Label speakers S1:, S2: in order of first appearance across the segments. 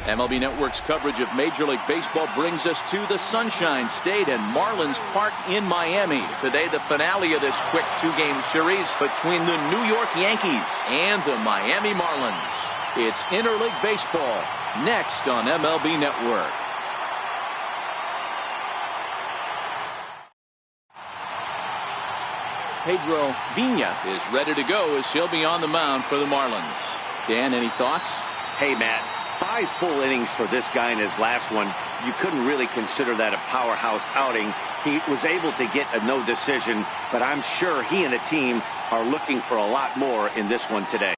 S1: MLB Network's coverage of Major League Baseball brings us to the Sunshine State and Marlins Park in Miami. Today, the finale of this quick two-game series between the New York Yankees and the Miami Marlins. It's interleague baseball next on MLB Network. Pedro Vina is ready to go as he'll be on the mound for the Marlins. Dan, any thoughts?
S2: Hey, Matt. 5 full innings for this guy in his last one. You couldn't really consider that a powerhouse outing. He was able to get a no decision, but I'm sure he and the team are looking for a lot more in this one today.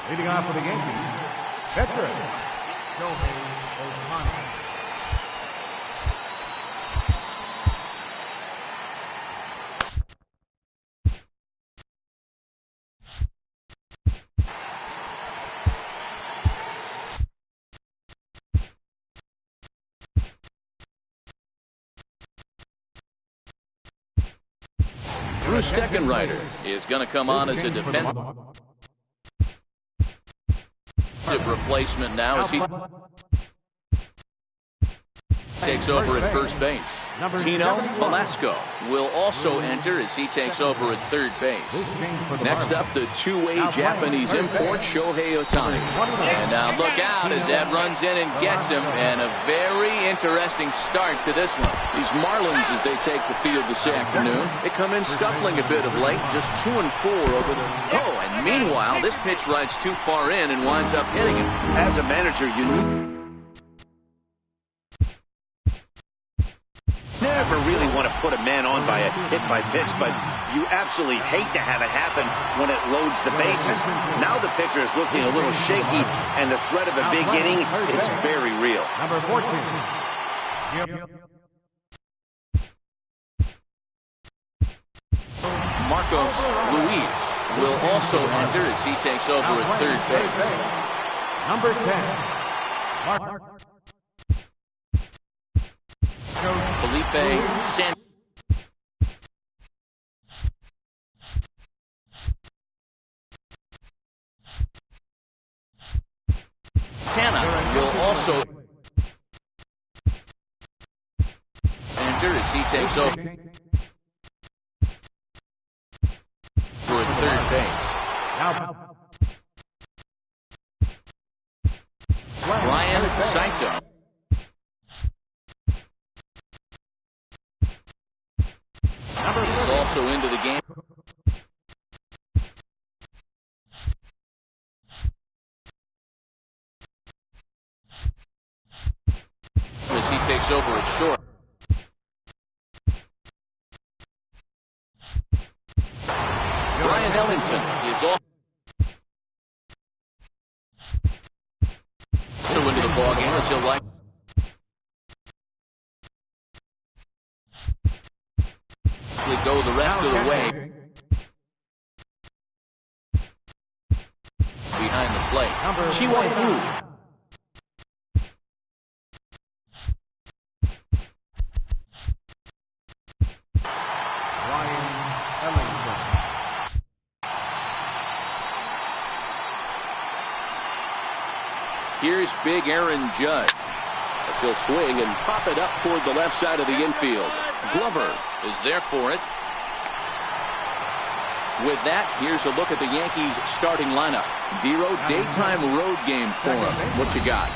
S3: Leading off for the Yankees, veteran ohtani.
S1: Drew Steckenrider is going to come on as a defensive replacement now as he takes over at first base. Tino Velasco will also enter as he takes over at third base. Next up, the two-way Japanese import, Shohei Ohtani. And now look out as that runs in and gets him, and a very interesting start to this one. These Marlins, as they take the field this afternoon, they come in scuffling a bit of late, just 2-4 over the... Oh, and meanwhile, this pitch rides too far in and winds up hitting him.
S2: As a manager, you never really want to put a man on by a hit-by-pitch, but you absolutely hate to have it happen when it loads the bases. Now the pitcher is looking a little shaky, and the threat of a big inning is very real.
S3: Number 14.
S1: Marcos Luis will also enter as he takes over at third base.
S3: Number 10.
S1: Felipe Sanchez. Tana will also enter as he takes over at third base. Brian Saito is also into the game as he takes over at short. Brian Ellington is also into the ballgame as he'll like go the rest of the way behind the plate. Chihuahua. Here's big Aaron Judge as he'll swing and pop it up toward the left side of the infield. Glover is there for it. With that, here's a look at the Yankees starting lineup. Dero, daytime road game for them. What you got?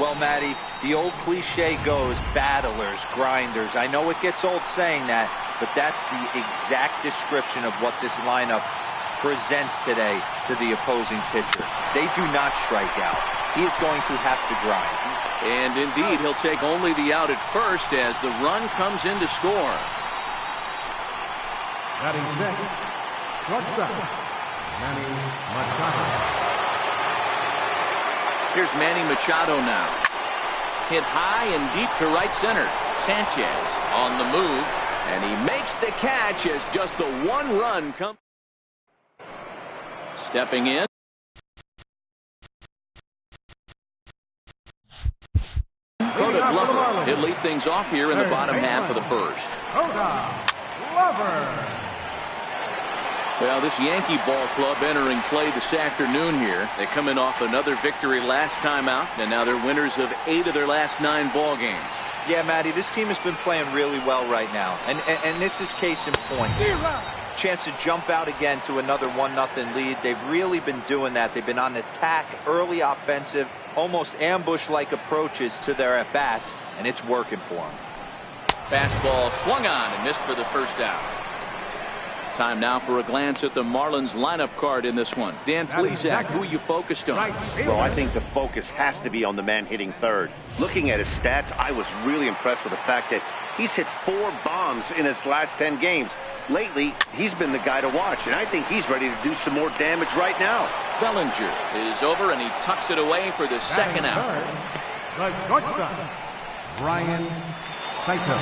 S4: Well, Matty, the old cliche goes, battlers, grinders. I know it gets old saying that, but that's the exact description of what this lineup presents today to the opposing pitcher. They do not strike out. He is going to have to grind.
S1: And indeed, he'll take only the out at first as the run comes in to score.
S3: Batting sixth, shortstop, Manny Machado.
S1: Here's Manny Machado now. Hit high and deep to right center. Sanchez on the move, and he makes the catch as just the one run comes. Stepping in. He'll lead things off here in the bottom half of the first. Well, this Yankee ball club entering play this afternoon here. They come in off another victory last time out, and now they're winners of 8 of their last 9 ball games.
S4: Yeah, Matty, this team has been playing really well right now, and this is case in point. Chance to jump out again to another 1-0 lead. They've really been doing that. They've been on attack, early offensive, almost ambush-like approaches to their at-bats, and it's working for them.
S1: Fastball swung on and missed for the first out. Time now for a glance at the Marlins lineup card in this one. Dan Plesac, who are you focused on?
S2: Well, I think the focus has to be on the man hitting third. Looking at his stats, I was really impressed with the fact that he's hit 4 bombs in his last 10 games. Lately, he's been the guy to watch, and I think he's ready to do some more damage right now.
S1: Bellinger is over, and he tucks it away for the second out.
S3: The shortstop, Brian Saito.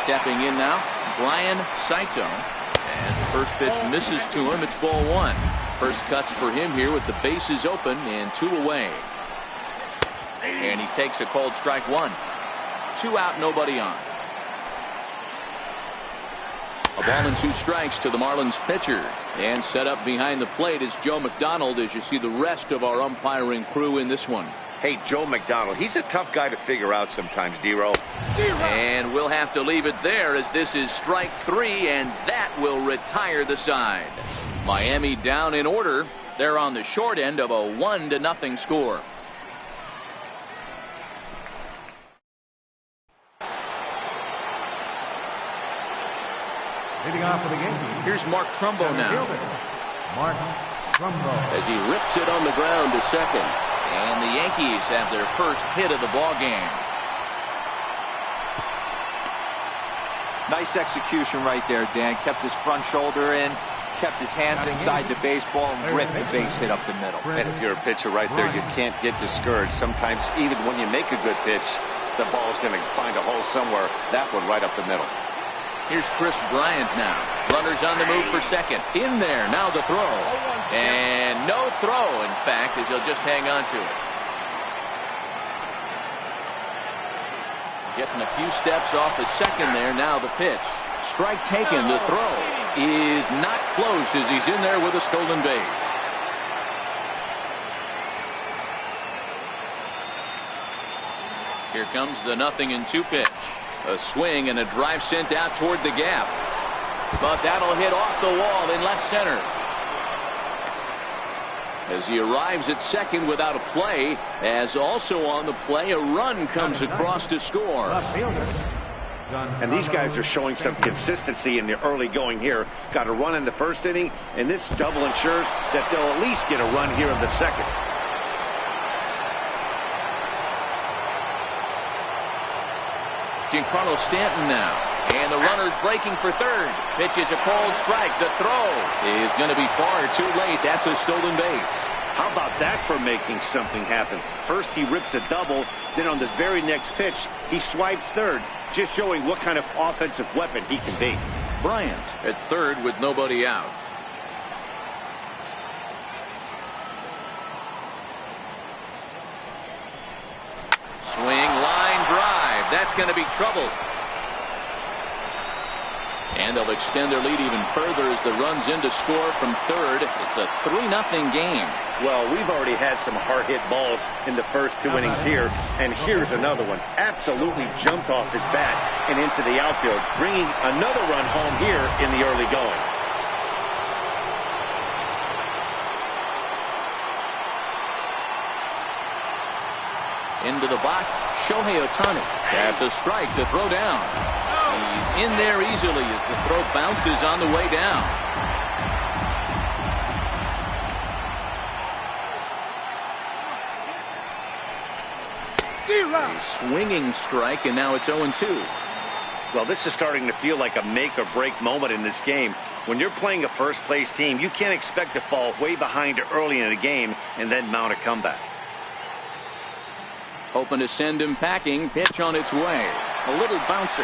S1: Stepping in now, Brian Saito. As the first pitch misses to him, it's ball 1. First cuts for him here with the bases open and 2 away. And he takes a called strike 1. 2 out, nobody on. A ball and 2 strikes to the Marlins pitcher. And set up behind the plate is Joe McDonald as you see the rest of our umpiring crew in this one.
S2: Hey, Joe McDonald, he's a tough guy to figure out sometimes, D-Roll.
S1: And we'll have to leave it there as this is strike 3, and that will retire the side. Miami down in order. They're on the short end of a 1-0 score.
S3: Leading off for the Yankees.
S1: Here's Mark Trumbo now.
S3: Mark Trumbo.
S1: As he rips it on the ground to second. And the Yankees have their first hit of the ball game.
S4: Nice execution right there, Dan. Kept his front shoulder in, kept his hands inside the baseball, and ripped the base hit up the middle.
S2: And if you're a pitcher right there, you can't get discouraged. Sometimes even when you make a good pitch, the ball's going to find a hole somewhere. That one right up the middle.
S1: Here's Chris Bryant now. Runners on the move for second. In there, now the throw. And no throw, in fact, as he'll just hang on to it. Getting a few steps off the second there, now the pitch. Strike taken, the throw is not close as he's in there with a stolen base. Here comes the 0-2 pitch. A swing and a drive sent out toward the gap. But that'll hit off the wall in left center. As he arrives at second without a play, as also on the play, a run comes across to score.
S2: And these guys are showing some consistency in the early going here. Got a run in the first inning, and this double ensures that they'll at least get a run here in the second.
S1: Giancarlo Stanton now. And the runner's breaking for third. Pitch is a cold strike. The throw is going to be far too late. That's a stolen base.
S2: How about that for making something happen? First he rips a double, then on the very next pitch he swipes third, just showing what kind of offensive weapon he can be.
S1: Bryant at third with nobody out. Swing, line drive. That's going to be trouble. And they'll extend their lead even further as the runs in to score from third. It's a 3-0 game.
S2: Well, we've already had some hard-hit balls in the first 2 innings here, and here's another one. Absolutely jumped off his bat and into the outfield, bringing another run home here in the early going.
S1: Into the box, Shohei Ohtani. That's a strike to throw down. He's in there easily as the throw bounces on the way down. A swinging strike, and now it's 0-2.
S2: Well, this is starting to feel like a make-or-break moment in this game. When you're playing a first-place team, you can't expect to fall way behind early in the game and then mount a comeback.
S1: Hoping to send him packing. Pitch on its way. A little bouncer.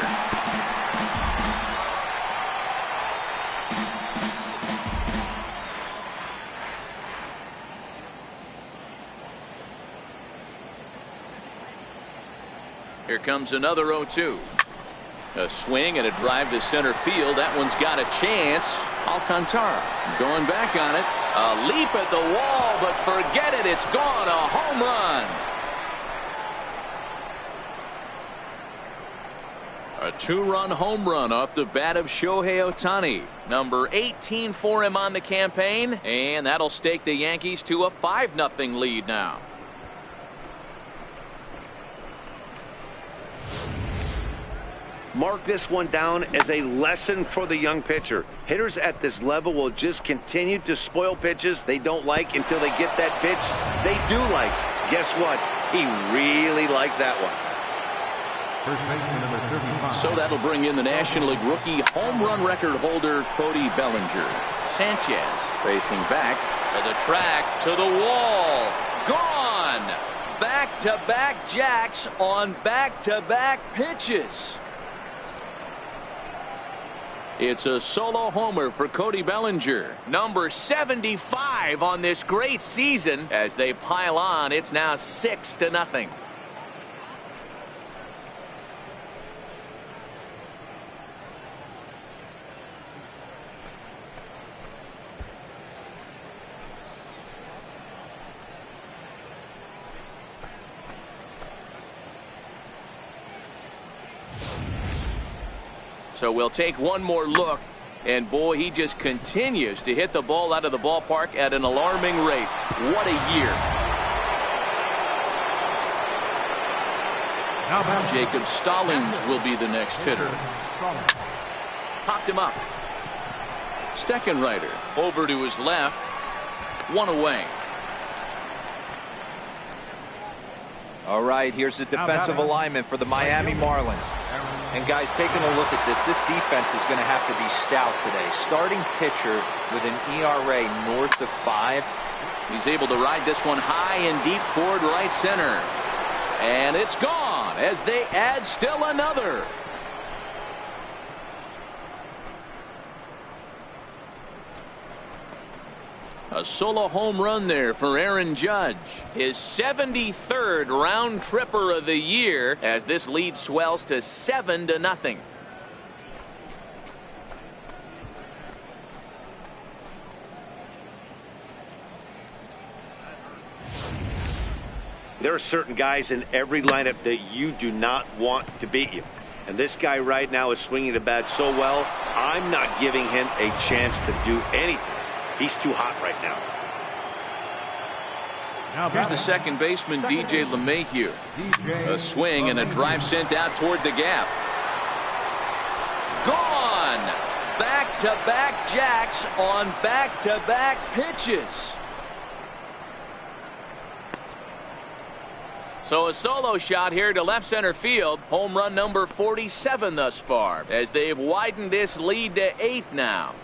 S1: Here comes another 0-2. A swing and a drive to center field. That one's got a chance. Alcantara going back on it. A leap at the wall, but forget it. It's gone. A home run. A 2-run home run off the bat of Shohei Ohtani. Number 18 for him on the campaign. And that'll stake the Yankees to a 5-0 lead now.
S2: Mark this one down as a lesson for the young pitcher. Hitters at this level will just continue to spoil pitches they don't like until they get that pitch they do like. Guess what? He really liked that one.
S3: First baseman number 35.
S1: So that'll bring in the National League rookie home run record holder Cody Bellinger. Sanchez racing back to the track, to the wall. Gone! Back-to-back jacks on back-to-back pitches. It's a solo homer for Cody Bellinger. Number 75 on this great season. As they pile on, it's now 6-0. So we'll take one more look, and boy, he just continues to hit the ball out of the ballpark at an alarming rate. What a year. Jacob Stallings will be the next hitter. Popped him up. Steckenrider over to his left. One away.
S4: All right, here's the defensive alignment for the Miami Marlins. And guys, taking a look at this defense is going to have to be stout today. Starting pitcher with an ERA north of 5.
S1: He's able to ride this one high and deep toward right center. And it's gone as they add still another. A solo home run there for Aaron Judge. His 73rd round tripper of the year as this lead swells to 7-0.
S2: There are certain guys in every lineup that you do not want to beat you. And this guy right now is swinging the bat so well, I'm not giving him a chance to do anything. He's too hot right now.
S1: Here's the second baseman, DJ LeMahieu. A swing and a drive sent out toward the gap. Gone! Back-to-back jacks on back-to-back pitches. So a solo shot here to left center field. Home run number 47 thus far, as they've widened this lead to 8 now.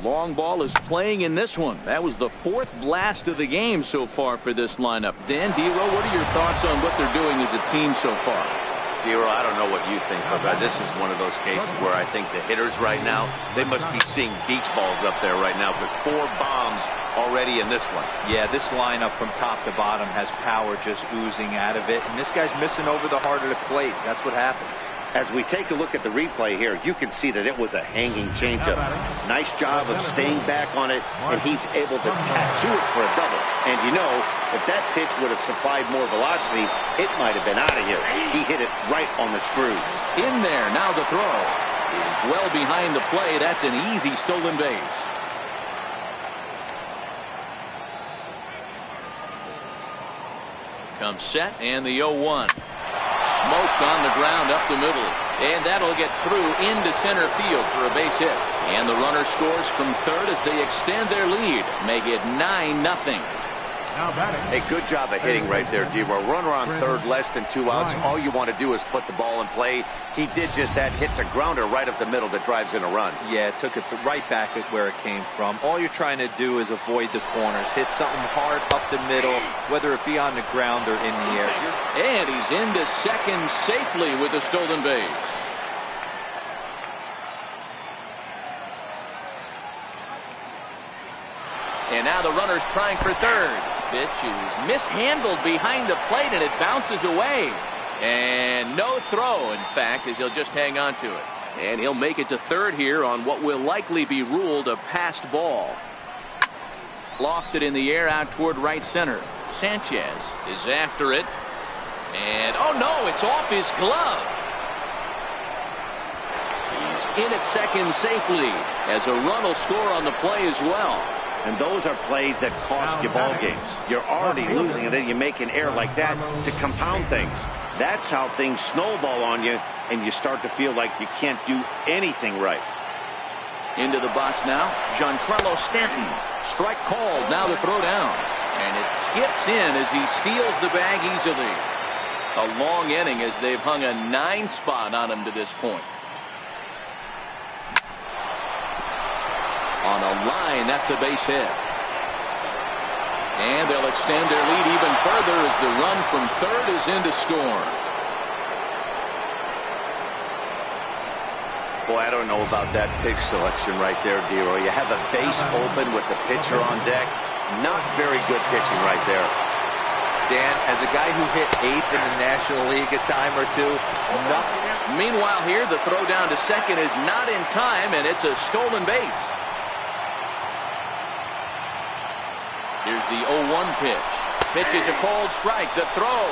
S1: Long ball is playing in this one. That was the 4th blast of the game so far for this lineup. Dan Dero, what are your thoughts on what they're doing as a team so far?
S2: Dero, I don't know what you think, but this is one of those cases where I think the hitters right now, they must be seeing beach balls up there right now with 4 bombs already in this one.
S4: Yeah, this lineup from top to bottom has power just oozing out of it. And this guy's missing over the heart of the plate. That's what happens.
S2: As we take a look at the replay here, you can see that it was a hanging changeup. Nice job of staying back on it, and he's able to tattoo it for a double. And you know, if that pitch would have supplied more velocity, it might have been out of here. He hit it right on the screws.
S1: In there, now the throw is well behind the play. That's an easy stolen base. Comes set, and the 0-1. Smoked on the ground up the middle, and that'll get through into center field for a base hit. And the runner scores from third as they extend their lead, make it 9-0.
S3: Now batting.
S2: Hey, good job of hitting right there, D-Roy. Runner on third, less than 2 outs. All you want to do is put the ball in play. He did just that. Hits a grounder right up the middle that drives in a run.
S4: Yeah, took it right back at where it came from. All you're trying to do is avoid the corners. Hit something hard up the middle, whether it be on the ground or in the air.
S1: And he's into second safely with a stolen base. And now the runner's trying for third. Pitch is mishandled behind the plate, and it bounces away. And no throw, in fact, as he'll just hang on to it. And he'll make it to third here on what will likely be ruled a passed ball. Lofted in the air out toward right center. Sanchez is after it. And, oh no, it's off his glove. He's in at second safely, as a run will score on the play as well.
S2: And those are plays that cost you ball games. You're already losing, and then you make an error like that to compound things. That's how things snowball on you, and you start to feel like you can't do anything right.
S1: Into the box now, Giancarlo Stanton. Strike called, now the throw down. And it skips in as he steals the bag easily. A long inning as they've hung a 9 spot on him to this point. On a line, that's a base hit. And they'll extend their lead even further as the run from third is in to score.
S2: Boy, I don't know about that pitch selection right there, D-Roy. You have a base open with the pitcher on deck. Not very good pitching right there.
S4: Dan, as a guy who hit 8th in the National League a time or two, nothing.
S1: Meanwhile here, the throw down to second is not in time, and it's a stolen base. Here's the 0-1 pitch. Pitch is a called strike. The throw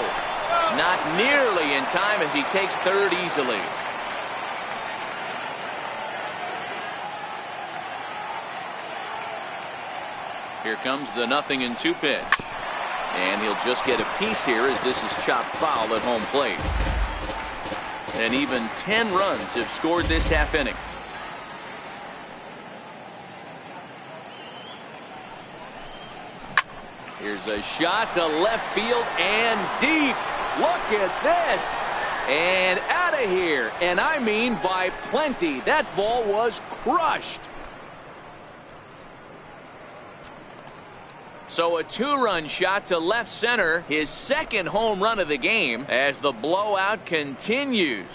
S1: not nearly in time as he takes third easily. Here comes the 0-2 pitch. And he'll just get a piece here as this is chopped foul at home plate. And even 10 runs have scored this half inning. Here's a shot to left field and deep. Look at this. And out of here. And I mean by plenty. That ball was crushed. So a 2-run shot to left center, his second home run of the game as the blowout continues.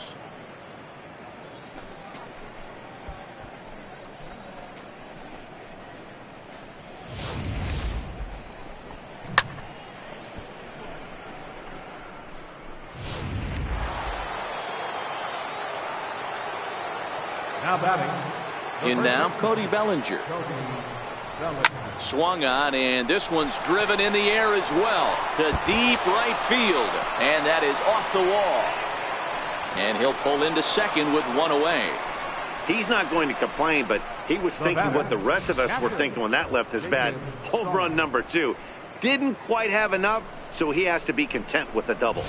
S3: Now batting.
S1: In now, Cody Bellinger. Swung on, and this one's driven in the air as well to deep right field, and that is off the wall. And he'll pull into second with 1 away.
S2: He's not going to complain, but he was thinking what the rest of us were thinking when that left his bat. Home run number 2. Didn't quite have enough, so he has to be content with a double.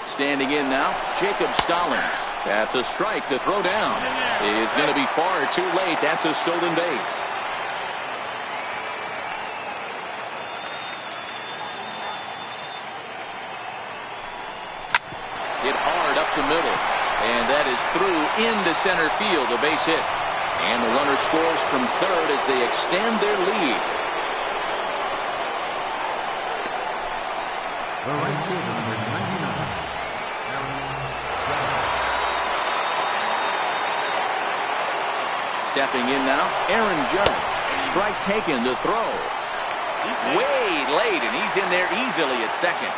S1: Standing in now, Jacob Stallings. That's a strike. The throw down is going to be far too late. That's a stolen base. Hit hard up the middle. And that is through into center field. A base hit. And the runner scores from third as they extend their lead.
S3: The right fielder, number 99.
S1: Stepping in now, Aaron Judge. Strike taken, the throw. Way late, and he's in there easily at second.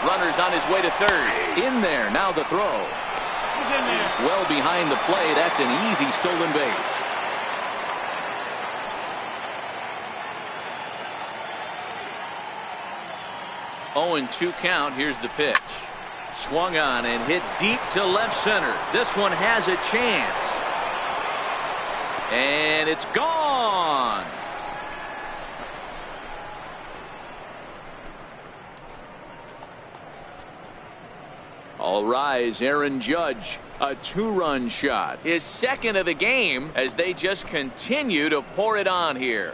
S1: Runner's on his way to third. In there, now the throw. He's well behind the play. That's an easy stolen base. Oh, and 2 count. Here's the pitch. Swung on and hit deep to left center. This one has a chance. And it's gone. All rise, Aaron Judge. A 2-run shot. His second of the game as they just continue to pour it on here.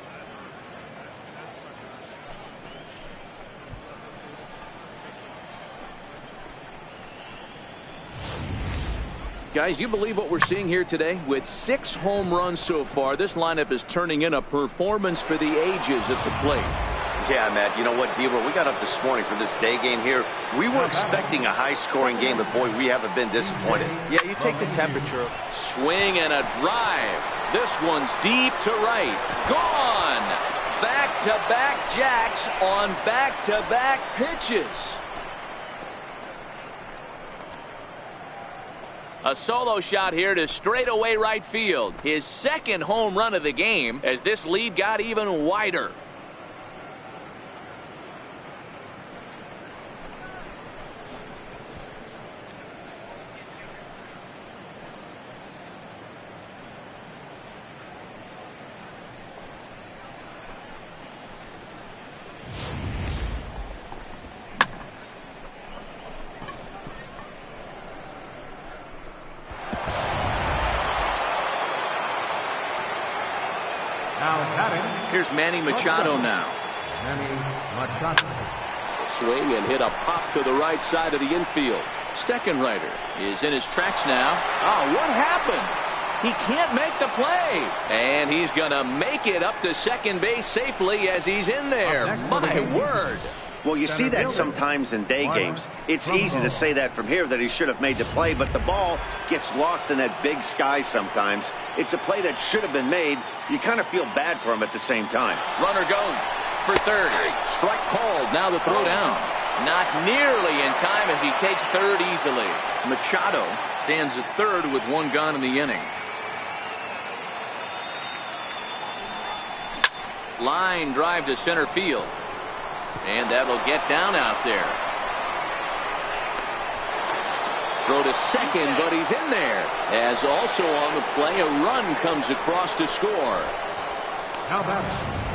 S1: Guys, do you believe what we're seeing here today? With 6 home runs so far, this lineup is turning in a performance for the ages at the plate.
S2: Yeah, Matt, you know what, Deaver, we got up this morning for this day game here. We were expecting a high-scoring game, but boy, we haven't been disappointed.
S4: Yeah, you take the temperature.
S1: Swing and a drive. This one's deep to right. Gone! Back-to-back jacks on back-to-back pitches. A solo shot here to straightaway right field. His second home run of the game as this lead got even wider. Here's Manny Machado now.
S3: Manny Machado.
S1: Swing and hit a pop to the right side of the infield. Steckenrider is in his tracks now. Oh, what happened? He can't make the play. And he's going to make it up to second base safely as he's in there. My word.
S2: Well, you see that sometimes in day games. It's easy to say that from here that he should have made the play, but the ball gets lost in that big sky sometimes. It's a play that should have been made. You kind of feel bad for him at the same time.
S1: Runner goes for third. Strike called. Now the throw down. Not nearly in time as he takes third easily. Machado stands at third with 1 gone in the inning. Line drive to center field. And that'll get down out there. Throw to second, but he's in there. As also on the play, a run comes across to score.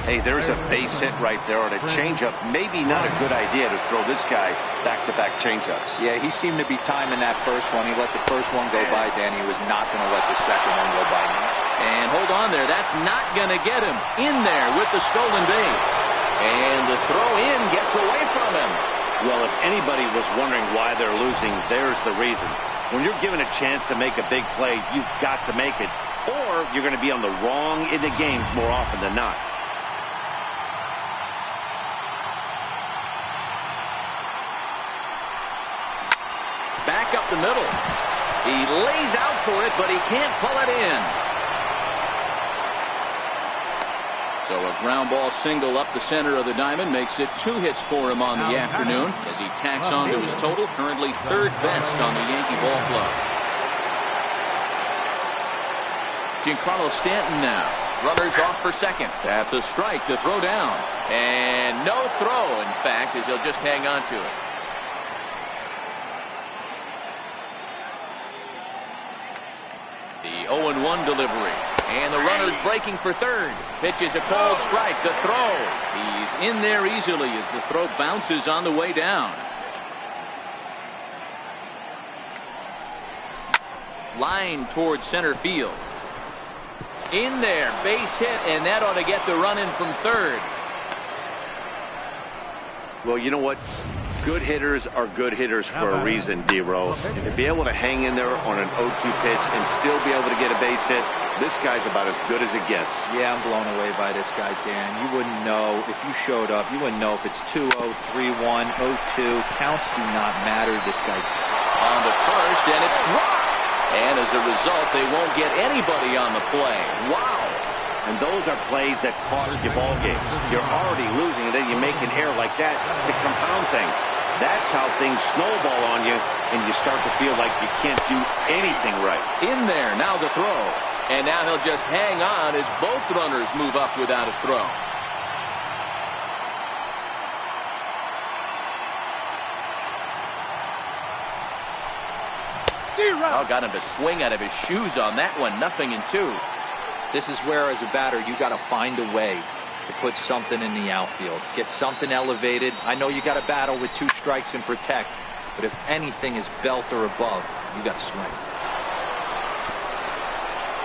S2: Hey, there's a base hit right there on a changeup. Maybe not a good idea to throw this guy back-to-back changeups.
S4: Yeah, he seemed to be timing that first one. He let the first one go by, then he was not going to let the second one go by now.
S1: And hold on there. That's not going to get him in there with the stolen base. And the throw in gets away from him.
S2: Well, if anybody was wondering why they're losing, there's the reason. When you're given a chance to make a big play, you've got to make it, or you're going to be on the wrong end of games more often than not.
S1: Back up the middle. He lays out for it, but he can't pull it in. So a ground ball single up the center of the diamond makes it 2 hits for him on the afternoon as he tacks on to his total, currently third best on the Yankee ball club. Giancarlo Stanton now. Runners off for second. That's a strike to throw down. And no throw, in fact, as he'll just hang on to it. The 0-1 delivery. And the runner's breaking for third. Pitch is a cold strike. The throw. He's in there easily as the throw bounces on the way down. Line towards center field. In there. Base hit, and that ought to get the run in from third.
S2: Well, you know what? Good hitters are good hitters for a reason, D-Row. To be able to hang in there on an 0-2 pitch and still be able to get a base hit, this guy's about as good as it gets.
S4: Yeah, I'm blown away by this guy, Dan. You wouldn't know if you showed up. You wouldn't know if it's 2-0, 3-1, 0-2. Counts do not matter. This guy
S1: on the first, and it's dropped. And as a result, they won't get anybody on the play. Wow.
S2: And those are plays that cost you ball games. You're already losing, and then you make an error like that to compound things. That's how things snowball on you, and you start to feel like you can't do anything right.
S1: In there, now the throw. And now he'll just hang on as both runners move up without a throw. Oh, got him to swing out of his shoes on that one. 0-2.
S4: This is where, as a batter, you got to find a way to put something in the outfield. Get something elevated. I know you got to battle with 2 strikes and protect, but if anything is belt or above, you got to swing.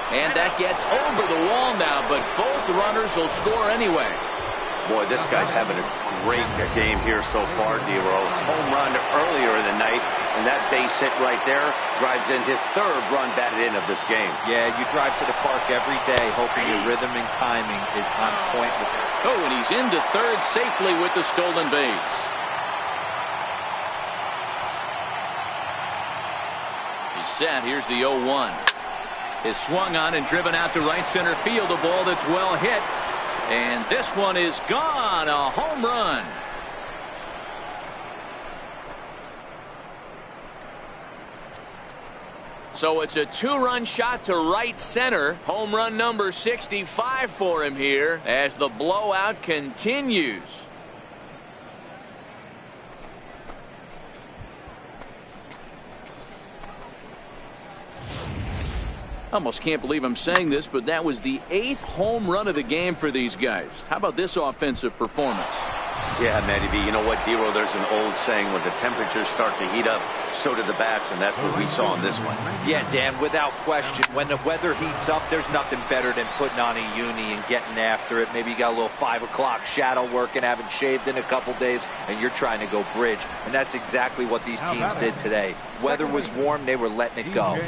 S1: And that gets over the wall now, but both runners will score anyway.
S2: Boy, this guy's having a great game here so far, D-Row. Home run earlier in the night, and that base hit right there drives in his third run batted in of this game.
S4: Yeah, you drive to the park every day hoping your rhythm and timing is on point with it.
S1: Oh, and he's into third safely with the stolen base. He's set. Here's the 0-1. Is swung on and driven out to right center field. A ball that's well hit. And this one is gone. A home run. So it's a two-run shot to right center. Home run number 65 for him here as the blowout continues. I almost can't believe I'm saying this, but that was the 8th home run of the game for these guys. How about this offensive performance?
S2: Yeah, Matty B, you know what, D-Row, there's an old saying, when the temperatures start to heat up, so do the bats, and that's what we saw in this one.
S4: Yeah, Dan, without question, when the weather heats up, there's nothing better than putting on a uni and getting after it. Maybe you got a little 5 o'clock shadow work and haven't shaved in a couple days, and you're trying to go bridge. And that's exactly what these teams did today. Weather was warm, they were letting it go.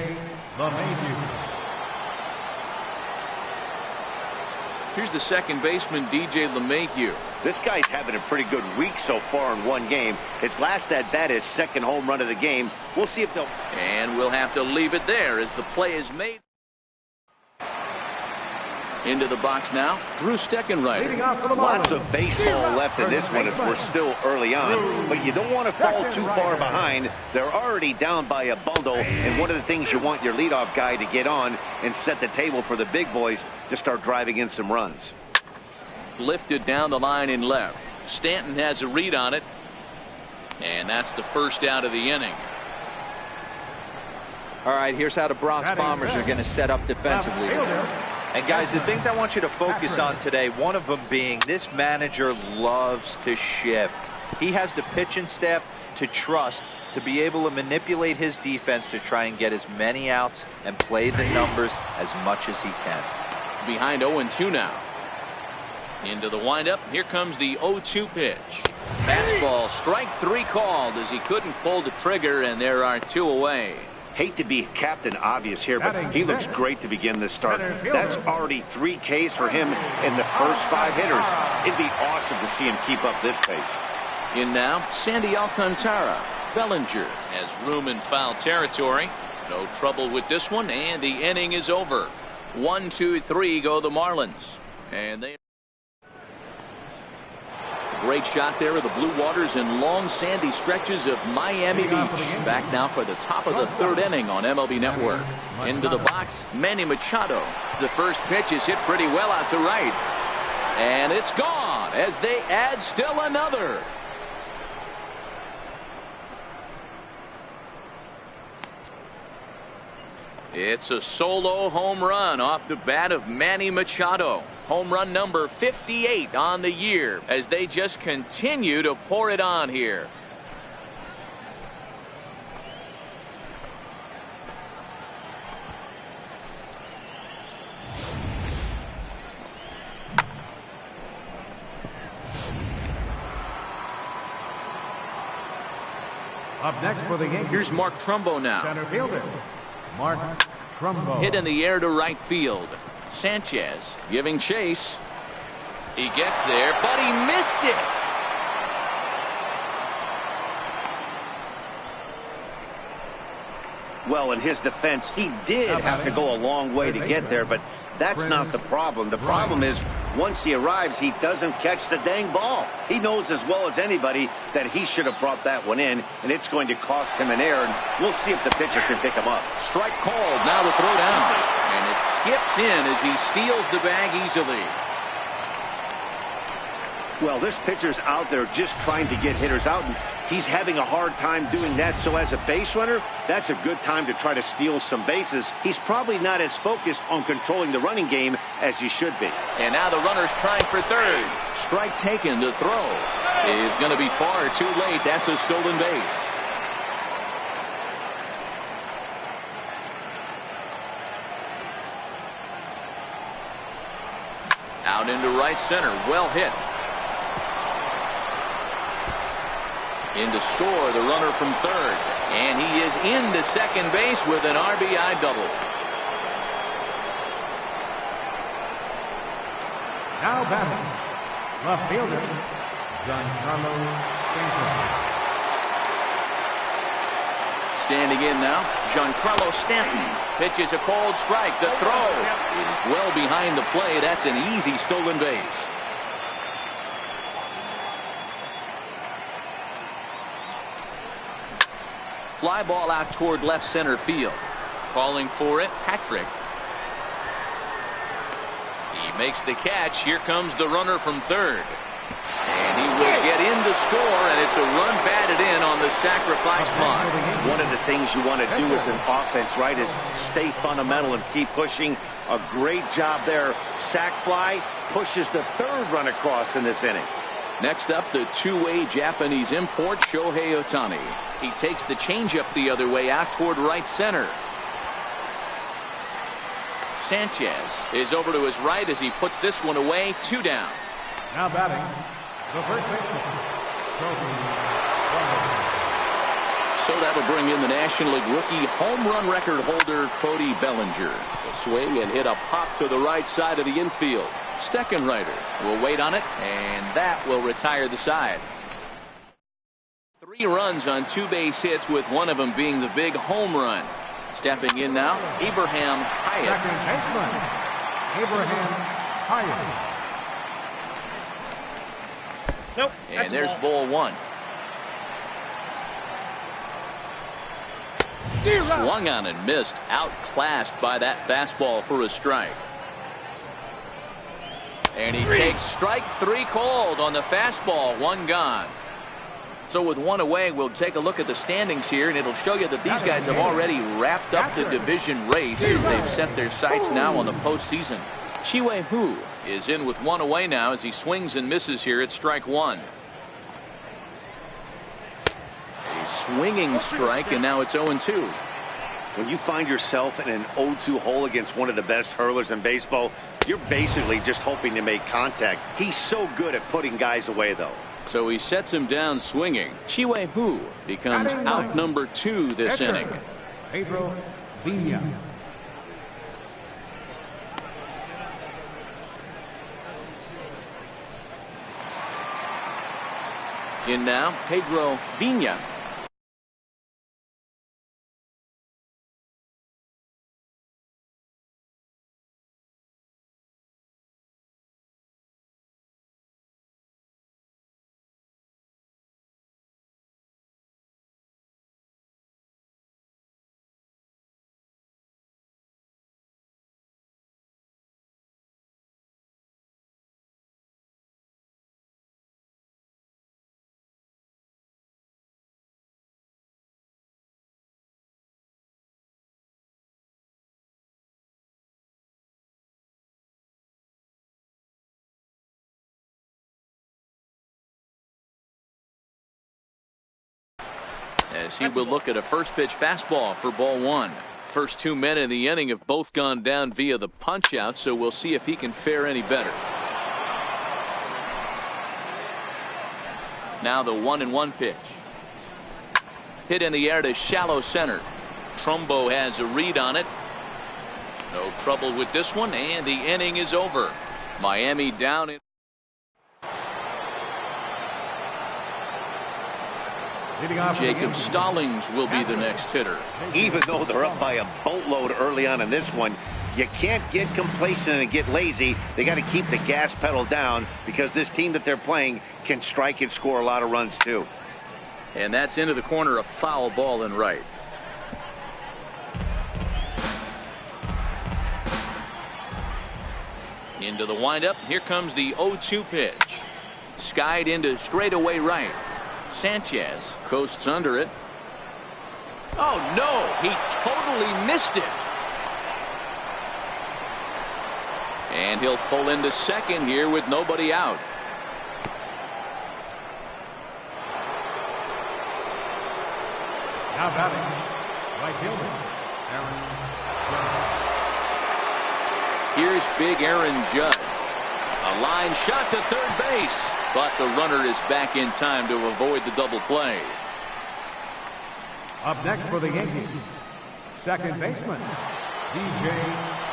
S1: Here's the second baseman, DJ LeMahieu.
S2: This guy's having a pretty good week so far in one game. His last at bat, his second home run of the game. We'll see if they'll...
S1: And we'll have to leave it there as the play is made. Into the box now, Drew Steckenrider.
S2: Lots of baseball left in this one as we're still early on, but you don't want to fall too far behind. They're already down by a bundle, and one of the things you want your leadoff guy to get on and set the table for the big boys to start driving in some runs.
S1: Lifted down the line in left. Stanton has a read on it, and that's the first out of the inning.
S4: All right, here's how the Bronx Bombers are going to set up defensively today. And guys, the things I want you to focus on today, one of them being this manager loves to shift. He has the pitching staff to trust to be able to manipulate his defense to try and get as many outs and play the numbers as much as he can.
S1: Behind 0-2 now. Into the windup. Here comes the 0-2 pitch. Fastball, strike 3 called as he couldn't pull the trigger, and there are 2 away.
S2: Hate to be Captain Obvious here, but he looks great to begin this start. That's already 3 Ks for him in the first 5 hitters. It'd be awesome to see him keep up this pace.
S1: In now, Sandy Alcantara. Bellinger has room in foul territory. No trouble with this one, and the inning is over. 1, 2, 3 go the Marlins. And they... Great shot there of the Blue Waters in long sandy stretches of Miami Beach. Back now for the top of the 3rd inning on MLB Network. Into the box, Manny Machado. The first pitch is hit pretty well out to right. And it's gone as they add still another. It's a solo home run off the bat of Manny Machado. Home run number 58 on the year as they just continue to pour it on here.
S3: Up next for the Yankees.
S1: Here's Mark Trumbo now.
S3: Center fielder, Mark Trumbo.
S1: Hit in the air to right field. Sanchez giving chase. He gets there, but he missed it.
S2: Well, in his defense, he did have to go a long way to get there, but that's not the problem. The problem is once he arrives, he doesn't catch the dang ball. He knows as well as anybody that he should have brought that one in, and it's going to cost him an error, and we'll see if the pitcher can pick him up.
S1: Strike called, now the throw down. And it skips in as he steals the bag easily.
S2: Well, this pitcher's out there just trying to get hitters out, and he's having a hard time doing that. So as a base runner, that's a good time to try to steal some bases. He's probably not as focused on controlling the running game as he should be.
S1: And now the runner's trying for third. Strike taken. To throw is going to be far too late. That's a stolen base. Out into right center. Well hit. In to score, the runner from third. And he is into second base with an RBI double.
S3: Now batting, left fielder, Giancarlo Stanton.
S1: Standing in now, Giancarlo Stanton. Pitches a cold strike. The throw is well behind the plate. That's an easy stolen base. Fly ball out toward left center field. Calling for it, Patrick. He makes the catch. Here comes the runner from third. And he will get in to score, and it's a run batted in on the sacrifice fly.
S2: One of the things you want to do as an offense, right, is stay fundamental and keep pushing. A great job there. Sac fly pushes the third run across in this inning.
S1: Next up, the two-way Japanese import, Shohei Ohtani. He takes the changeup the other way out toward right center. Sanchez is over to his right as he puts this one away. 2 down.
S3: Now batting, the first baseman,
S1: So that'll bring in the National League rookie home run record holder Cody Bellinger. A swing and hit a pop to the right side of the infield. Steckenrider will wait on it, and that will retire the side. 3 runs on 2 base hits, with one of them being the big home run. Stepping in now, Abraham Hyatt.
S3: second baseman, Abraham Hyatt.
S5: Nope.
S1: And there's ball 1. Swung on and missed. Outclassed by that fastball for a strike. And he takes strike 3 called on the fastball. 1 gone. So with 1 away, we'll take a look at the standings here, and it'll show you that these guys have already wrapped up the division race as they've set their sights now on the postseason. Chi-Wei Hu is in with 1 away now as he swings and misses here at strike 1. A swinging strike, and now it's 0-2.
S2: When you find yourself in an 0-2 hole against one of the best hurlers in baseball, you're basically just hoping to make contact. He's so good at putting guys away, though.
S1: So he sets him down swinging. Chi-Wei Hu becomes out number 2 this inning.
S3: Pedro Villa.
S1: In now, Pedro Villa. As he will look at a first pitch fastball for ball 1. First 2 men in the inning have both gone down via the punch out, so we'll see if he can fare any better. Now the 1-1 pitch. Hit in the air to shallow center. Trumbo has a read on it. No trouble with this one, and the inning is over. Miami down in. Jacob Stallings will be the next hitter.
S2: Even though they're up by a boatload early on in this one, you can't get complacent and get lazy. They got to keep the gas pedal down, because this team that they're playing can strike and score a lot of runs too.
S1: And that's into the corner, a foul ball in right. Into the windup. Here comes the 0-2 pitch. Skied into straightaway right. Sanchez coasts under it. Oh no, he totally missed it. And he'll pull into second here with nobody out.
S3: Now batting, right fielder, Aaron Judge.
S1: Here's big Aaron Judge. A line shot to third base, but the runner is back in time to avoid the double play.
S3: Up next for the Yankees, second baseman, DJ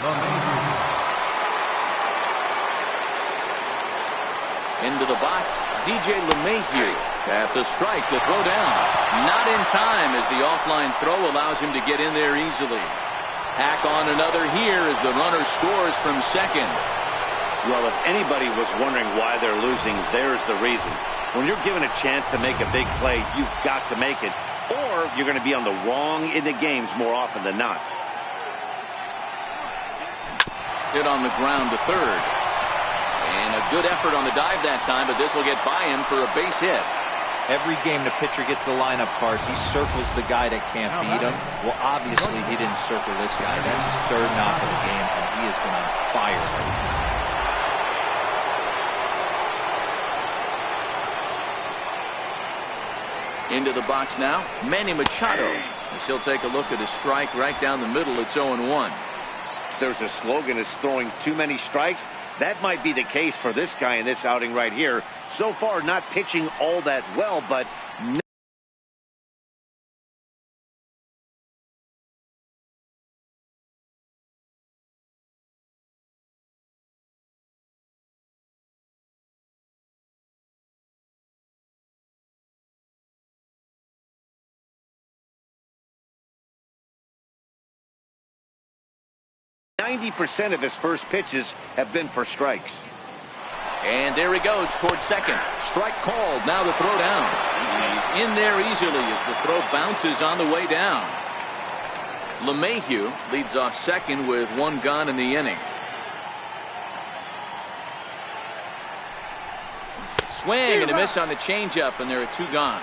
S3: LeMahieu.
S1: Into the box, DJ LeMahieu. That's a strike to throw down. Not in time as the offline throw allows him to get in there easily. Tack on another here as the runner scores from second.
S2: Well, if anybody was wondering why they're losing, there's the reason. When you're given a chance to make a big play, you've got to make it, or you're going to be on the wrong end of games more often than not.
S1: Hit on the ground to third. And a good effort on the dive that time, but this will get by him for a base hit.
S4: Every game the pitcher gets the lineup card, he circles the guy that can't beat him. Well, obviously, he didn't circle this guy. That's his third knock of the game, and he has been on fire right now.
S1: Into the box now, Manny Machado. As he'll take a look at a strike right down the middle. It's 0-1.
S2: There's a slogan is throwing too many strikes. That might be the case for this guy in this outing right here. So far, not pitching all that well, but 90% of his first pitches have been for strikes.
S1: And there he goes towards second. Strike called. Now the throw down. He's in there easily as the throw bounces on the way down. LeMahieu leads off second with one gone in the inning. Swing and a miss on the changeup, and there are two gone.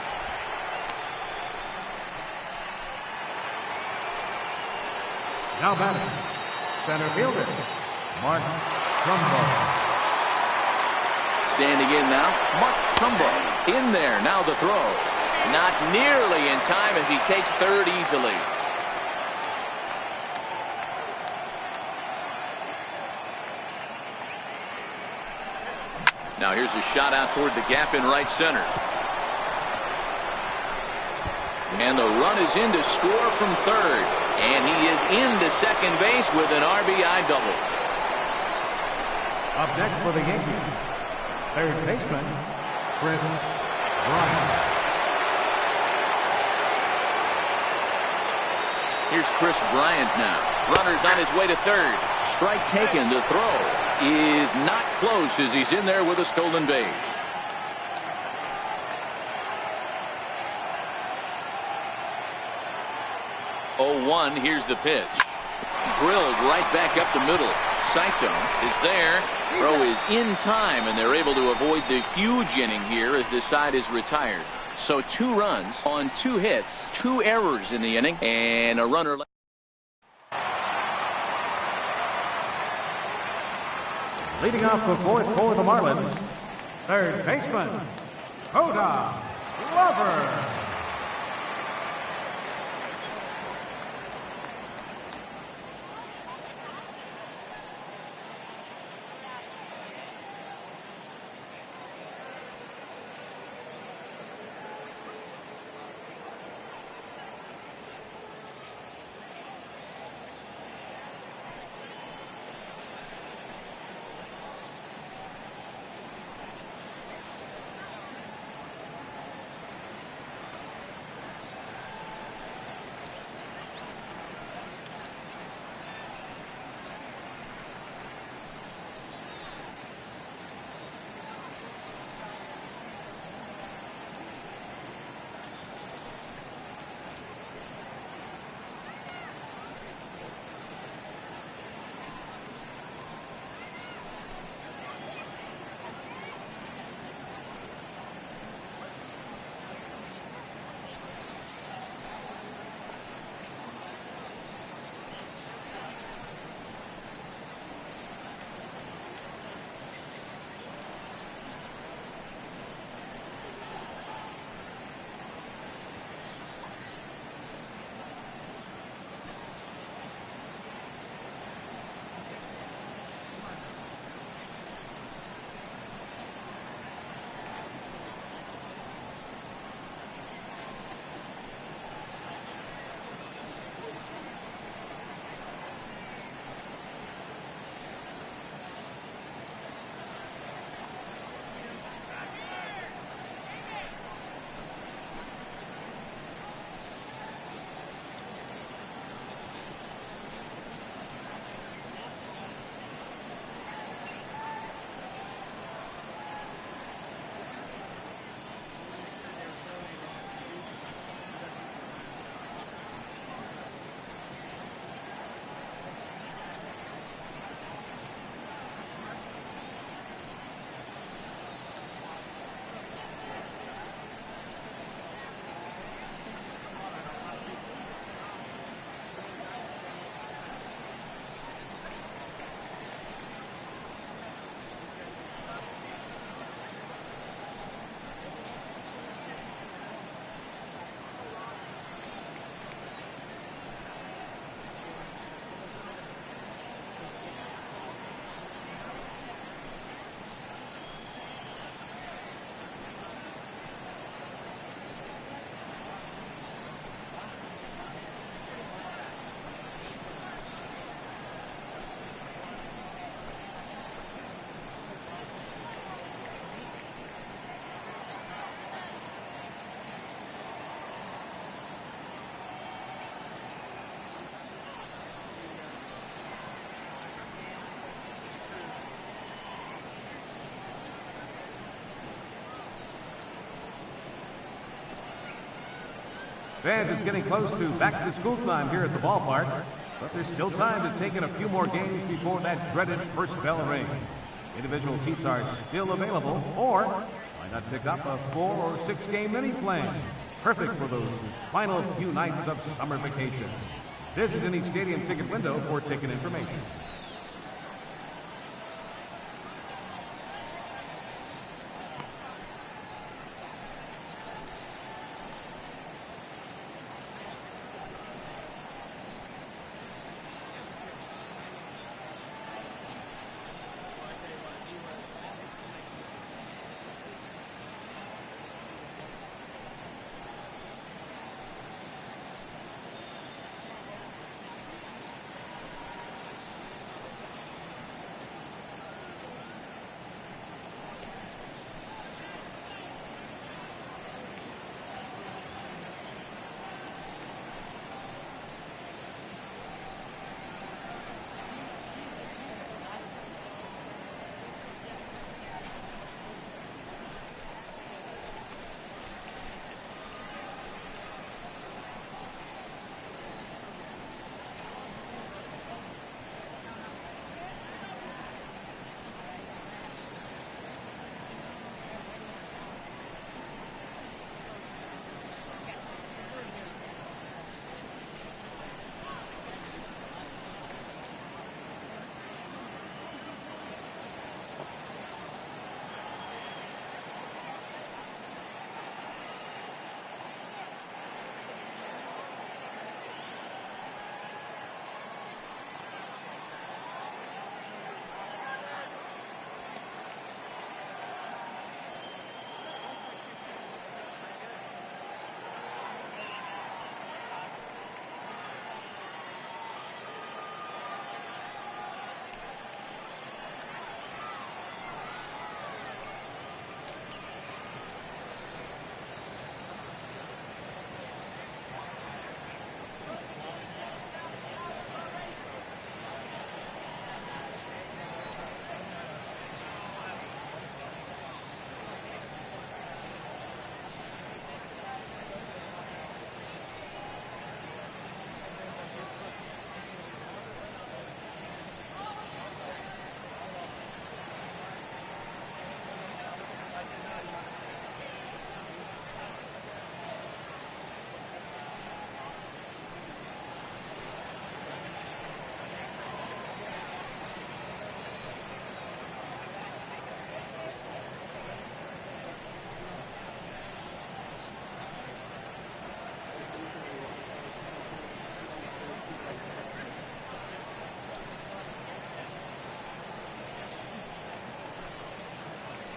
S3: Now batting, center fielder, Mark Trumbo.
S1: Standing in now, Mark Trumbo in there. Now the throw. Not nearly in time as he takes third easily. Now here's a shot out toward the gap in right center. And the run is in to score from third. And he is into second base with an RBI double.
S3: Up next for the Yankees, third baseman, Chris Bryant.
S1: Here's Chris Bryant now. Runner's on his way to third. Strike taken. The throw is not close as he's in there with a stolen base. Oh, 1. Here's the pitch. Drilled right back up the middle. Saito is there. Throw is in time, and they're able to avoid the huge inning here as this side is retired. So 2 runs on 2 hits, 2 errors in the inning, and a runner.
S3: Leading off the fourth for the Marlins, third baseman, Ohtani Glover. Fans, it's getting close to back to school time here at the ballpark, but there's still time to take in a few more games before that dreaded first bell rings. Individual seats are still available, or why not pick up a 4 or 6 game mini plan? Perfect for those final few nights of summer vacation. Visit any stadium ticket window for ticket information.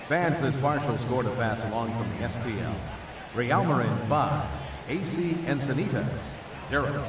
S3: Fans, this partial score to pass along from the SPL. Real Marin 5, AC Encinitas 0.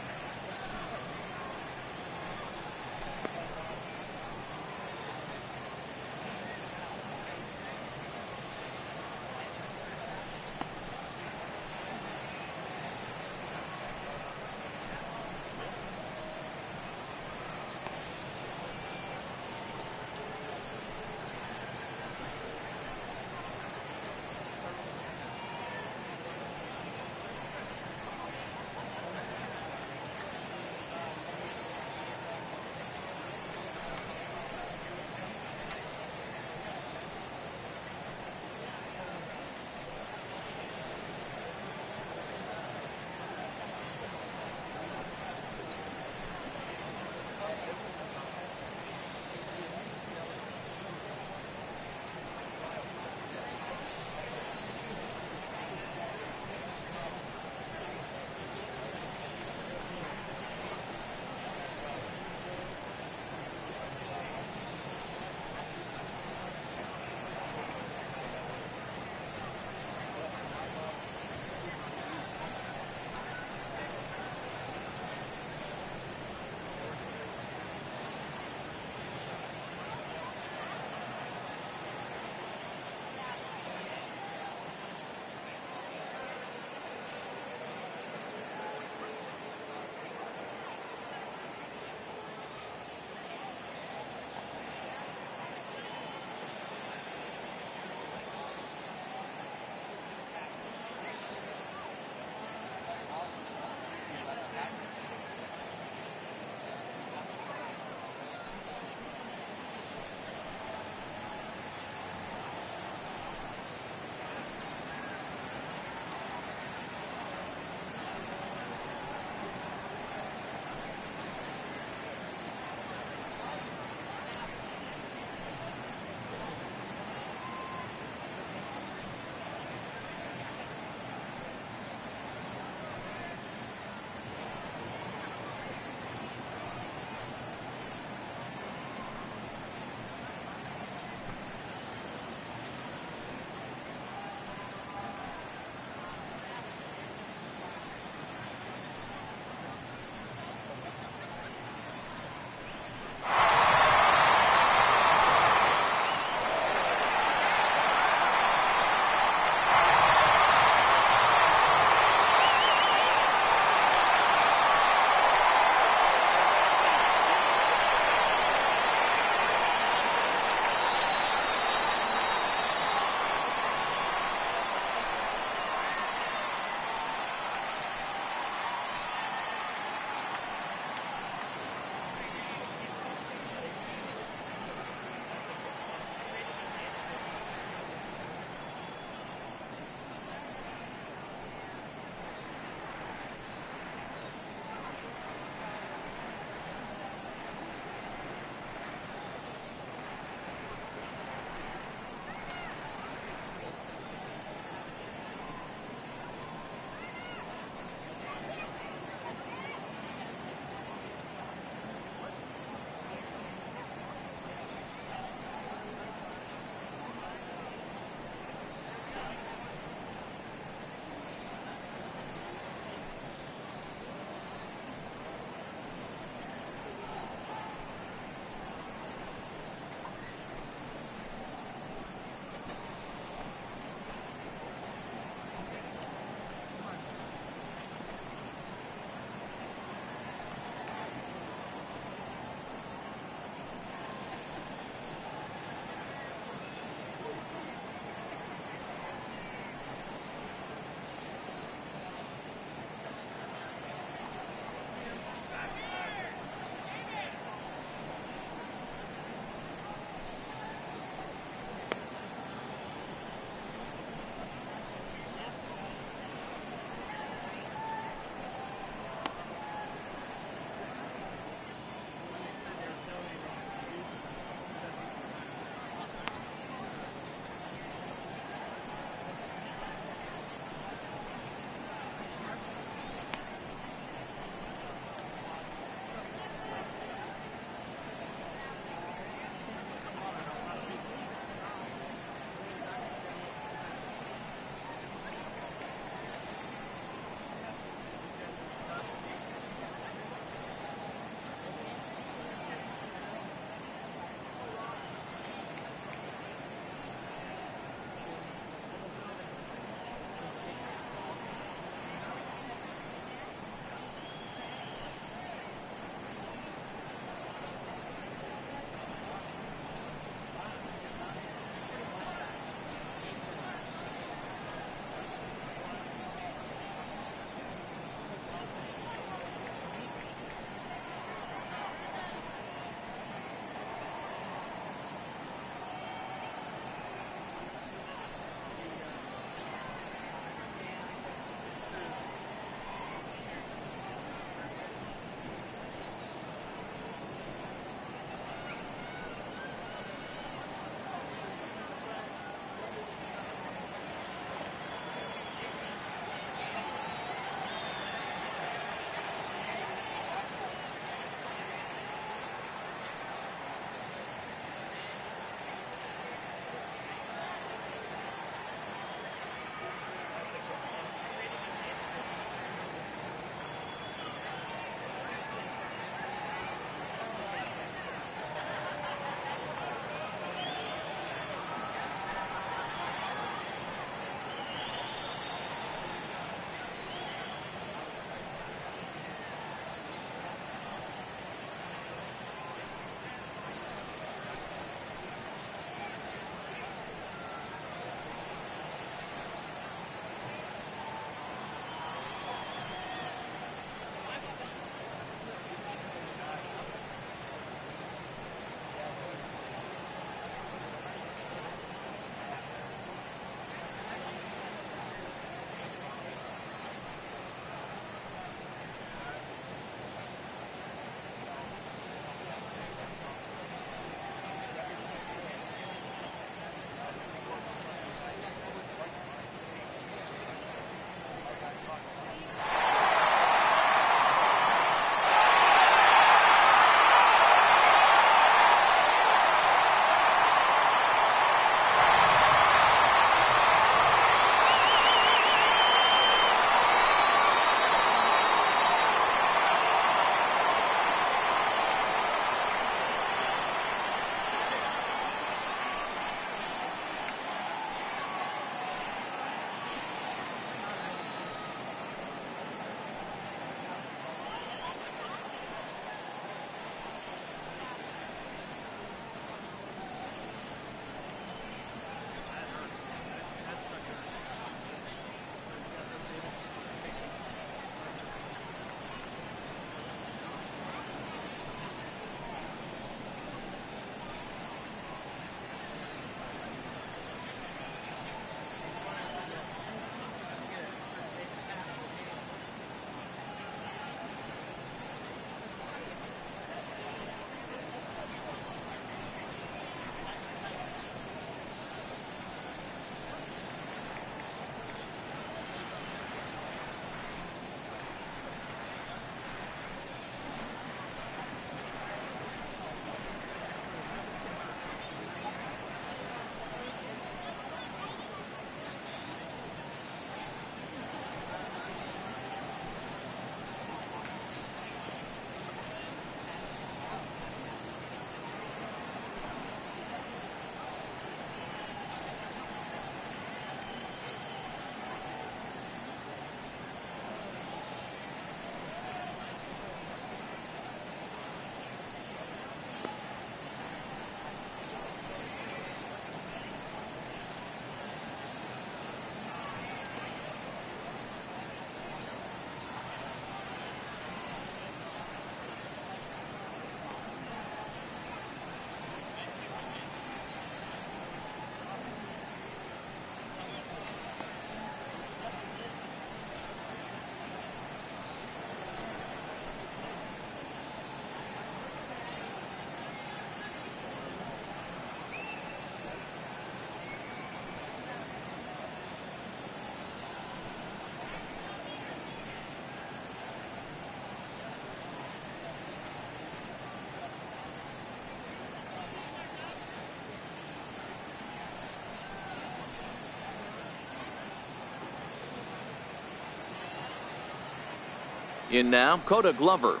S1: In now, Coda Glover.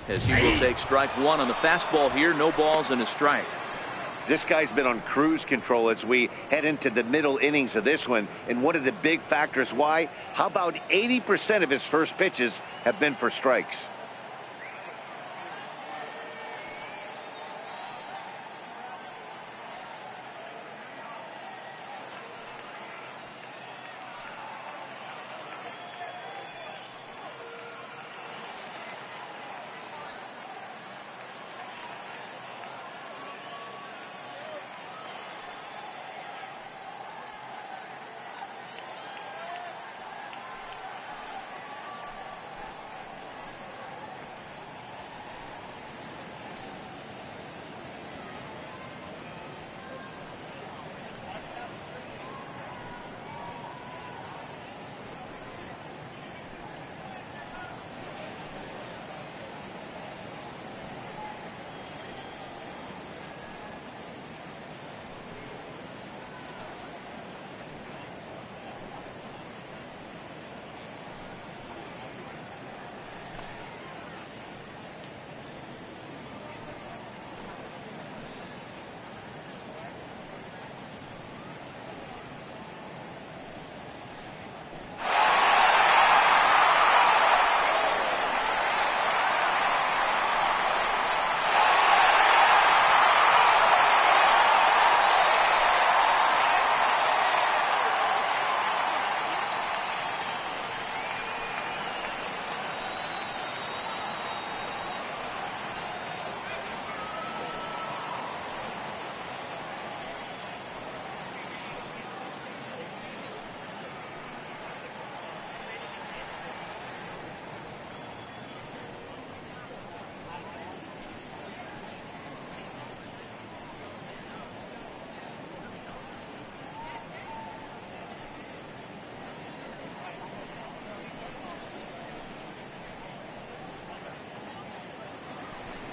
S1: As he will take strike one on the fastball here. No balls and a strike.
S2: This guy's been on cruise control as we head into the middle innings of this one. And one of the big factors why, how about 80% of his first pitches have been for strikes?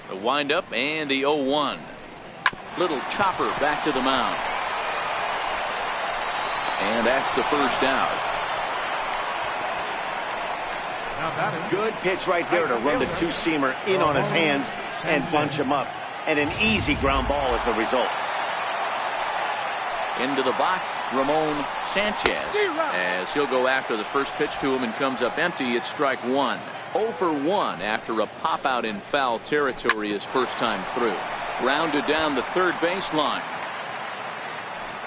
S1: The windup and the 0-1. Little chopper back to the mound. And that's the first out.
S2: Good pitch right there to run the two-seamer in on his hands and bunch him up. And an easy ground ball as the result.
S1: Into the box, Ramon Sanchez, as he'll go after the first pitch to him and comes up empty. It's strike one. 0 for 1 after a pop out in foul territory his first time through. Grounded down the third baseline.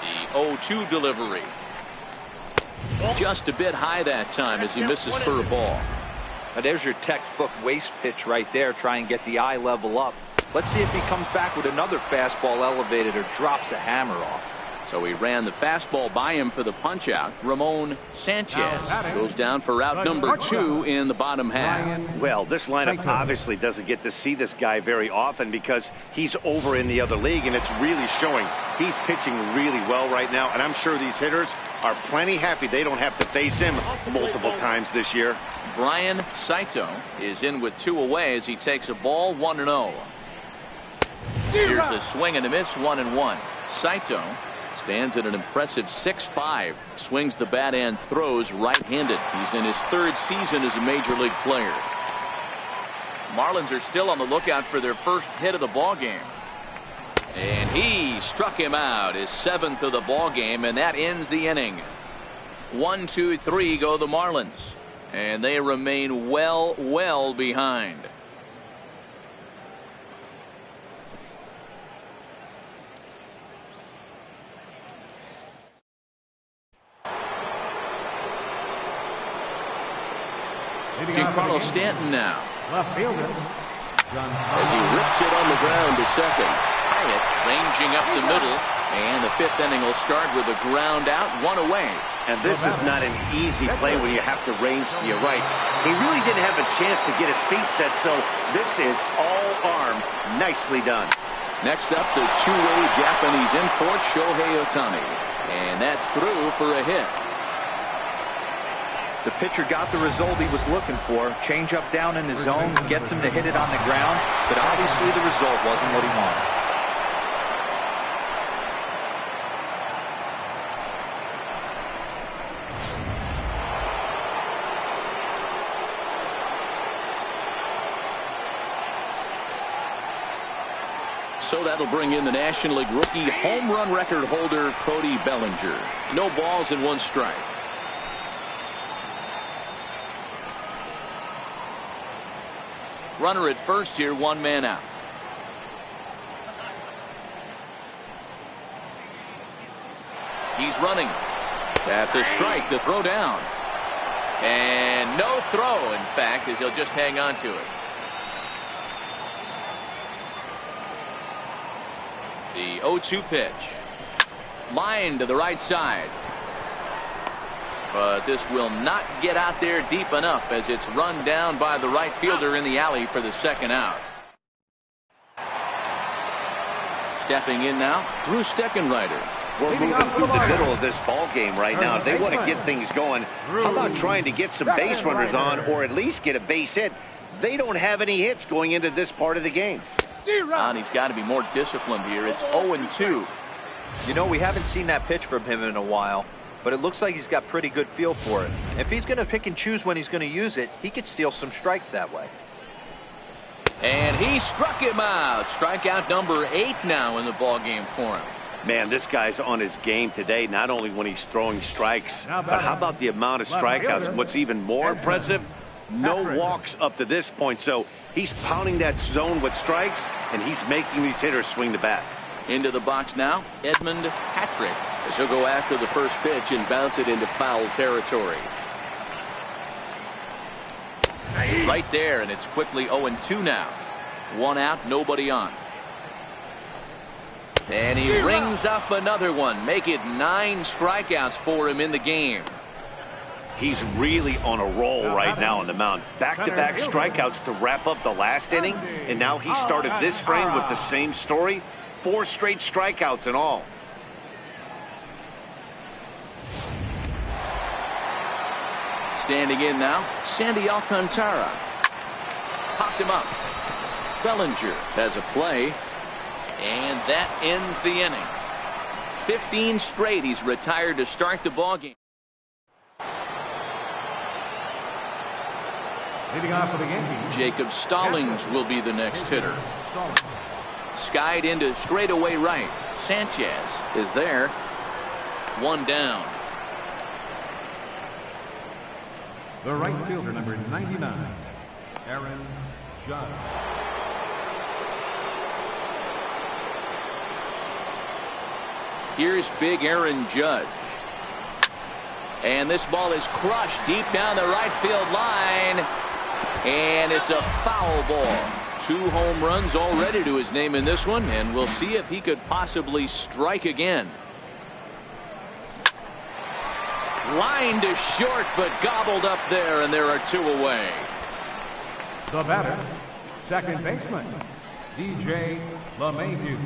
S1: The 0-2 delivery. Just a bit high that time as he misses for a ball.
S4: Now there's your textbook waste pitch right there. Try and get the eye level up. Let's see if he comes back with another fastball elevated or drops a hammer off.
S1: So he ran the fastball by him for the punch out. Ramon Sanchez goes down for out number 2 in the bottom half.
S2: Well, this lineup obviously doesn't get to see this guy very often because he's over in the other league, and it's really showing. He's pitching really well right now, and I'm sure these hitters are plenty happy they don't have to face him multiple times this year.
S1: Brian Saito is in with 2 away as he takes a ball 1-0. Here's a swing and a miss, 1-1. Saito stands at an impressive 6'5", swings the bat and throws right-handed. He's in his 3rd season as a major league player. Marlins are still on the lookout for their first hit of the ball game. And he struck him out, his 7th of the ball game, and that ends the inning. 1, 2, 3 go the Marlins, and they remain well behind. Giancarlo Stanton now.
S3: Left fielder.
S1: As he rips it on the ground to second. Hyatt ranging up the middle. And the 5th inning will start with a ground out, 1 away.
S2: And this is not an easy play when you have to range to your right. He really didn't have a chance to get his feet set, so this is all arm. Nicely done.
S1: Next up, the two-way Japanese import, Shohei Ohtani. And that's through for a hit.
S4: The pitcher got the result he was looking for. Change up down in the zone, gets him to hit it on the ground, but obviously the result wasn't what he wanted.
S1: So that'll bring in the National League rookie home run record holder, Cody Bellinger. No balls and 1 strike. Runner at first here, 1 man out. He's running. That's a strike. The throw down. And no throw, in fact, as he'll just hang on to it. The 0-2 pitch. Line to the right side. But this will not get out there deep enough as it's run down by the right fielder in the alley for the 2nd out. Stepping in now, Drew Steckenrider.
S2: We're moving through the middle of this ball game right now. They want to get things going. How about trying to get some base runners on, or at least get a base hit? They don't have any hits going into this part of the game.
S1: And he's got to be more disciplined here. It's 0-2.
S4: You know, we haven't seen that pitch from him in a while, but it looks like he's got pretty good feel for it. If he's going to pick and choose when he's going to use it, he could steal some strikes that way.
S1: And he struck him out. Strikeout number 8 now in the ball game for him.
S2: Man, this guy's on his game today, not only when he's throwing strikes, but how about the amount of strikeouts? What's even more impressive, no walks up to this point. So he's pounding that zone with strikes, and he's making these hitters swing the bat.
S1: Into the box now, Edmund Patrick, as he'll go after the first pitch and bounce it into foul territory. Right there, and it's quickly 0-2 now. 1 out, nobody on. And he rings up another one. Make it 9 strikeouts for him in the game.
S2: He's really on a roll right now on the mound. Back-to-back strikeouts to wrap up the last inning, and now he started this frame with the same story. 4 straight strikeouts in all.
S1: Standing in now, Sandy Alcantara. Popped him up. Bellinger has a play. And that ends the inning. 15 straight he's retired to start the ballgame.
S3: Leading off for the Yankees,
S1: Jacob Stallings will be the next hitter. Skied into straightaway right. Sanchez is there. 1 down.
S3: the right fielder, number 99, Aaron Judge.
S1: Here's big Aaron Judge. And this ball is crushed deep down the right field line. And it's a foul ball. 2 home runs already to his name in this one, and we'll see if he could possibly strike again. Line to short, but gobbled up there, and there are 2 away.
S3: The batter, second baseman, DJ LeMahieu.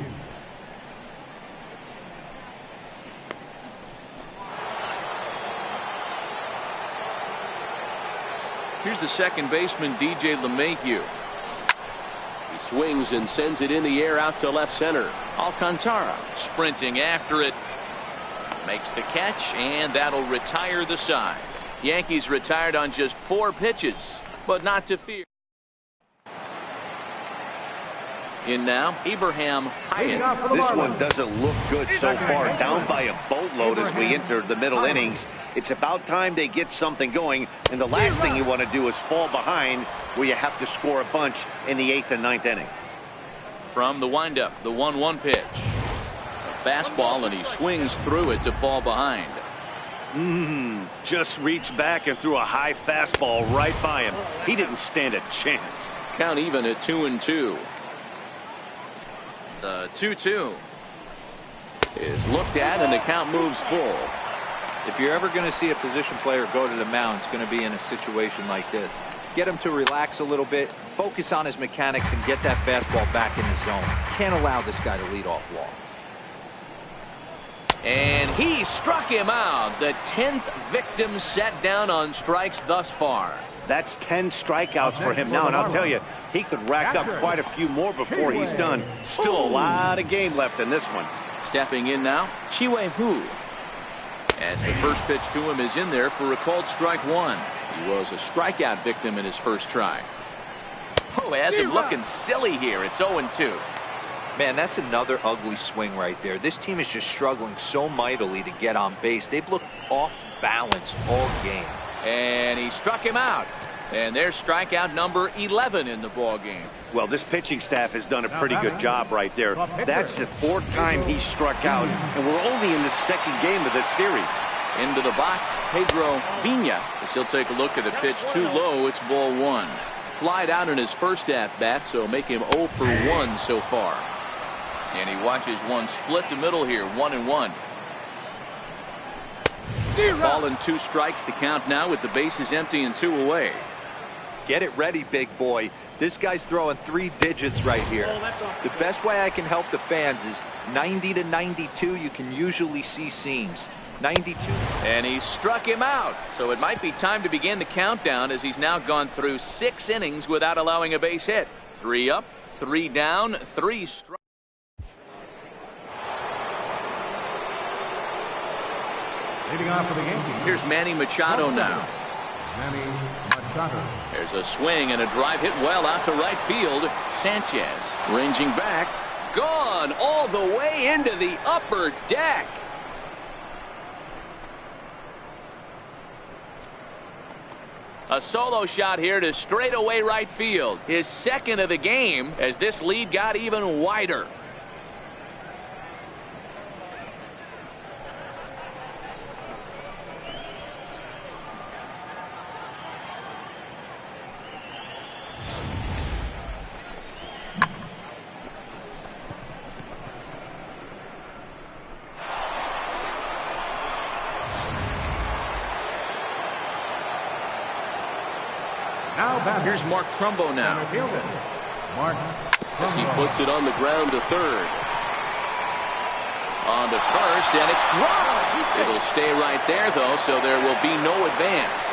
S1: Here's the second baseman, DJ LeMahieu. He swings and sends it in the air out to left center. Alcantara sprinting after it. Makes the catch, and that'll retire the side. Yankees retired on just 4 pitches, but not to fear. In now, Abraham Hyatt.
S2: This one doesn't look good so far. Down by a boatload as we enter the middle innings. It's about time they get something going, and the last thing you want to do is fall behind where you have to score a bunch in the 8th and 9th inning.
S1: From the windup, the 1-1 pitch. A fastball, and he swings through it to fall behind.
S2: Just reached back and threw a high fastball right by him. He didn't stand a chance.
S1: Count even at 2-2. The 2-2 is looked at, and the count moves full.
S4: If you're ever going to see a position player go to the mound, it's going to be in a situation like this. Get him to relax a little bit, focus on his mechanics, and get that fastball back in the zone. Can't allow this guy to lead off walk.
S1: And he struck him out. The 10th victim set down on strikes thus far.
S2: That's 10 strikeouts for him now, and I'll tell you, he could rack up quite a few more before he's done. Still a lot of game left in this one.
S1: Stepping in now, Chi-Wei Hu. As the first pitch to him is in there for a called strike 1. He was a strikeout victim in his first try. Oh, has him looking silly here. It's 0-2.
S4: Man, that's another ugly swing right there. This team is just struggling so mightily to get on base. They've looked off balance all game.
S1: And he struck him out. And there's strikeout number 11 in the ball game.
S2: Well, this pitching staff has done a pretty good job right there. That's the 4th time he struck out, and we're only in the 2nd game of this series.
S1: Into the box, Pedro Vina. As he'll take a look at the pitch too low. It's ball 1. Flied out in his first at-bat, so make him 0 for 1 so far. And he watches one split the middle here, 1-1. Ball and 2 strikes the count now with the bases empty and 2 away.
S4: Get it ready, big boy. This guy's throwing 3 digits right here. The best way I can help the fans is 90 to 92. You can usually see seams. 92.
S1: And he struck him out. So it might be time to begin the countdown as he's now gone through 6 innings without allowing a base hit. 3 up, 3 down, 3 strikes.
S3: Leading off for the game.
S1: Here's Manny Machado now.
S3: Manny Machado.
S1: There's a swing and a drive hit well out to right field. Sanchez ranging back. Gone all the way into the upper deck. A solo shot here to straightaway right field. His 2nd of the game as this lead got even wider. Here's Mark Trumbo now.
S3: Mark
S1: as he puts it on the ground to third. On to first, and it's dropped. It'll stay right there, though, so there will be no advance.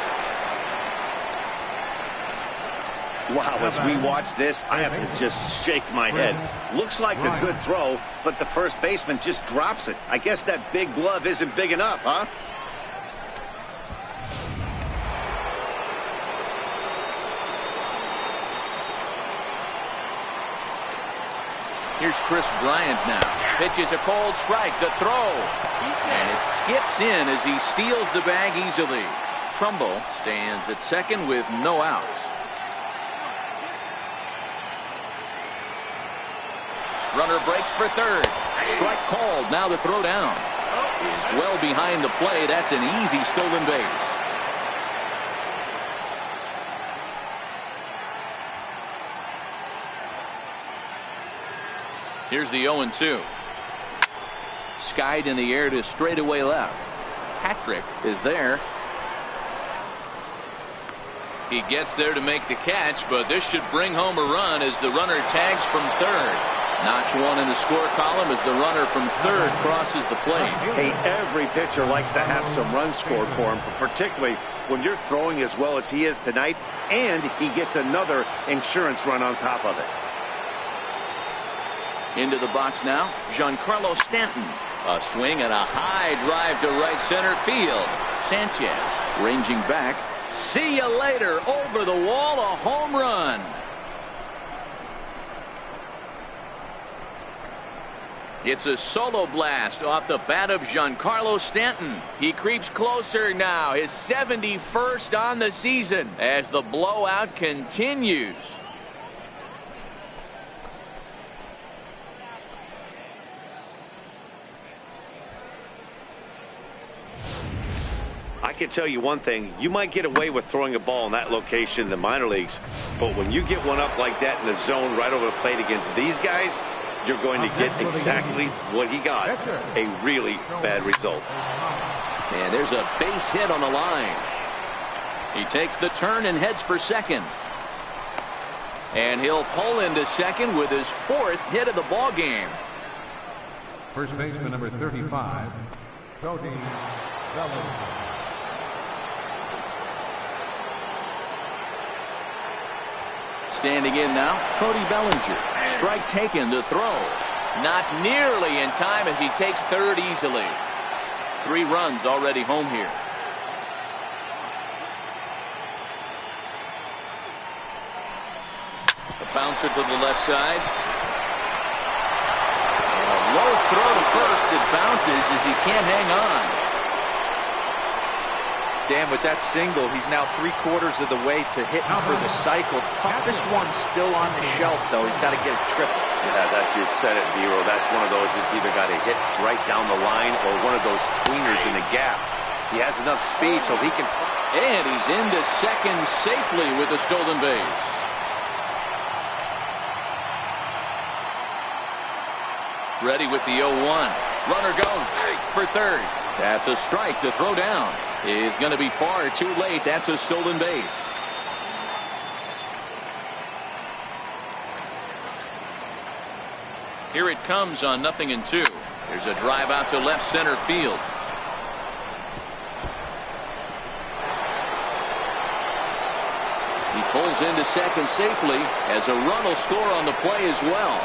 S2: Wow, as we watch this, I have to just shake my head. Looks like a good throw, but the first baseman just drops it. I guess that big glove isn't big enough, huh?
S1: Here's Chris Bryant now. Pitches a cold strike. The throw. And it skips in as he steals the bag easily. Trumbo stands at second with no outs. Runner breaks for third. Strike called. Now the throw down is well behind the plate. That's an easy stolen base. Here's the 0-2. Skied in the air to straightaway left. Patrick is there. He gets there to make the catch, but this should bring home a run as the runner tags from third. Notch 1 in the score column as the runner from third crosses the plate.
S2: Hey, every pitcher likes to have some runs scored for him, but particularly when you're throwing as well as he is tonight, and he gets another insurance run on top of it.
S1: Into the box now, Giancarlo Stanton. A swing and a high drive to right center field. Sanchez ranging back. See you later. Over the wall, a home run. It's a solo blast off the bat of Giancarlo Stanton. He creeps closer now, his 71st on the season as the blowout continues.
S2: I can tell you one thing, you might get away with throwing a ball in that location in the minor leagues, but when you get one up like that in the zone right over the plate against these guys, you're going to get exactly what he got, a really bad result.
S1: And there's a base hit on the line. He takes the turn and heads for second. And he'll pull into second with his 4th hit of the ball game.
S3: First baseman number 35, Cody Bellinger.
S1: Standing in now, Cody Bellinger. Strike taken, the throw. Not nearly in time as he takes third easily. 3 runs already home here. The bouncer to the left side. Low throw to first. It bounces as he can't hang on.
S4: Dan, with that single, he's now 3/4 of the way to hitting for the cycle. Toughest one still on the shelf, though. He's got to get a triple.
S2: Yeah, that you said it, Vero. That's one of those that's either got to hit right down the line or one of those tweeners in the gap. He has enough speed so he can...
S1: And he's into second safely with a stolen base. Ready with the 0-1. Runner goes for third. That's a strike. The throw down is going to be far too late. That's a stolen base. Here it comes on 0-2. There's a drive out to left center field. He pulls into second safely as a run will score on the play as well.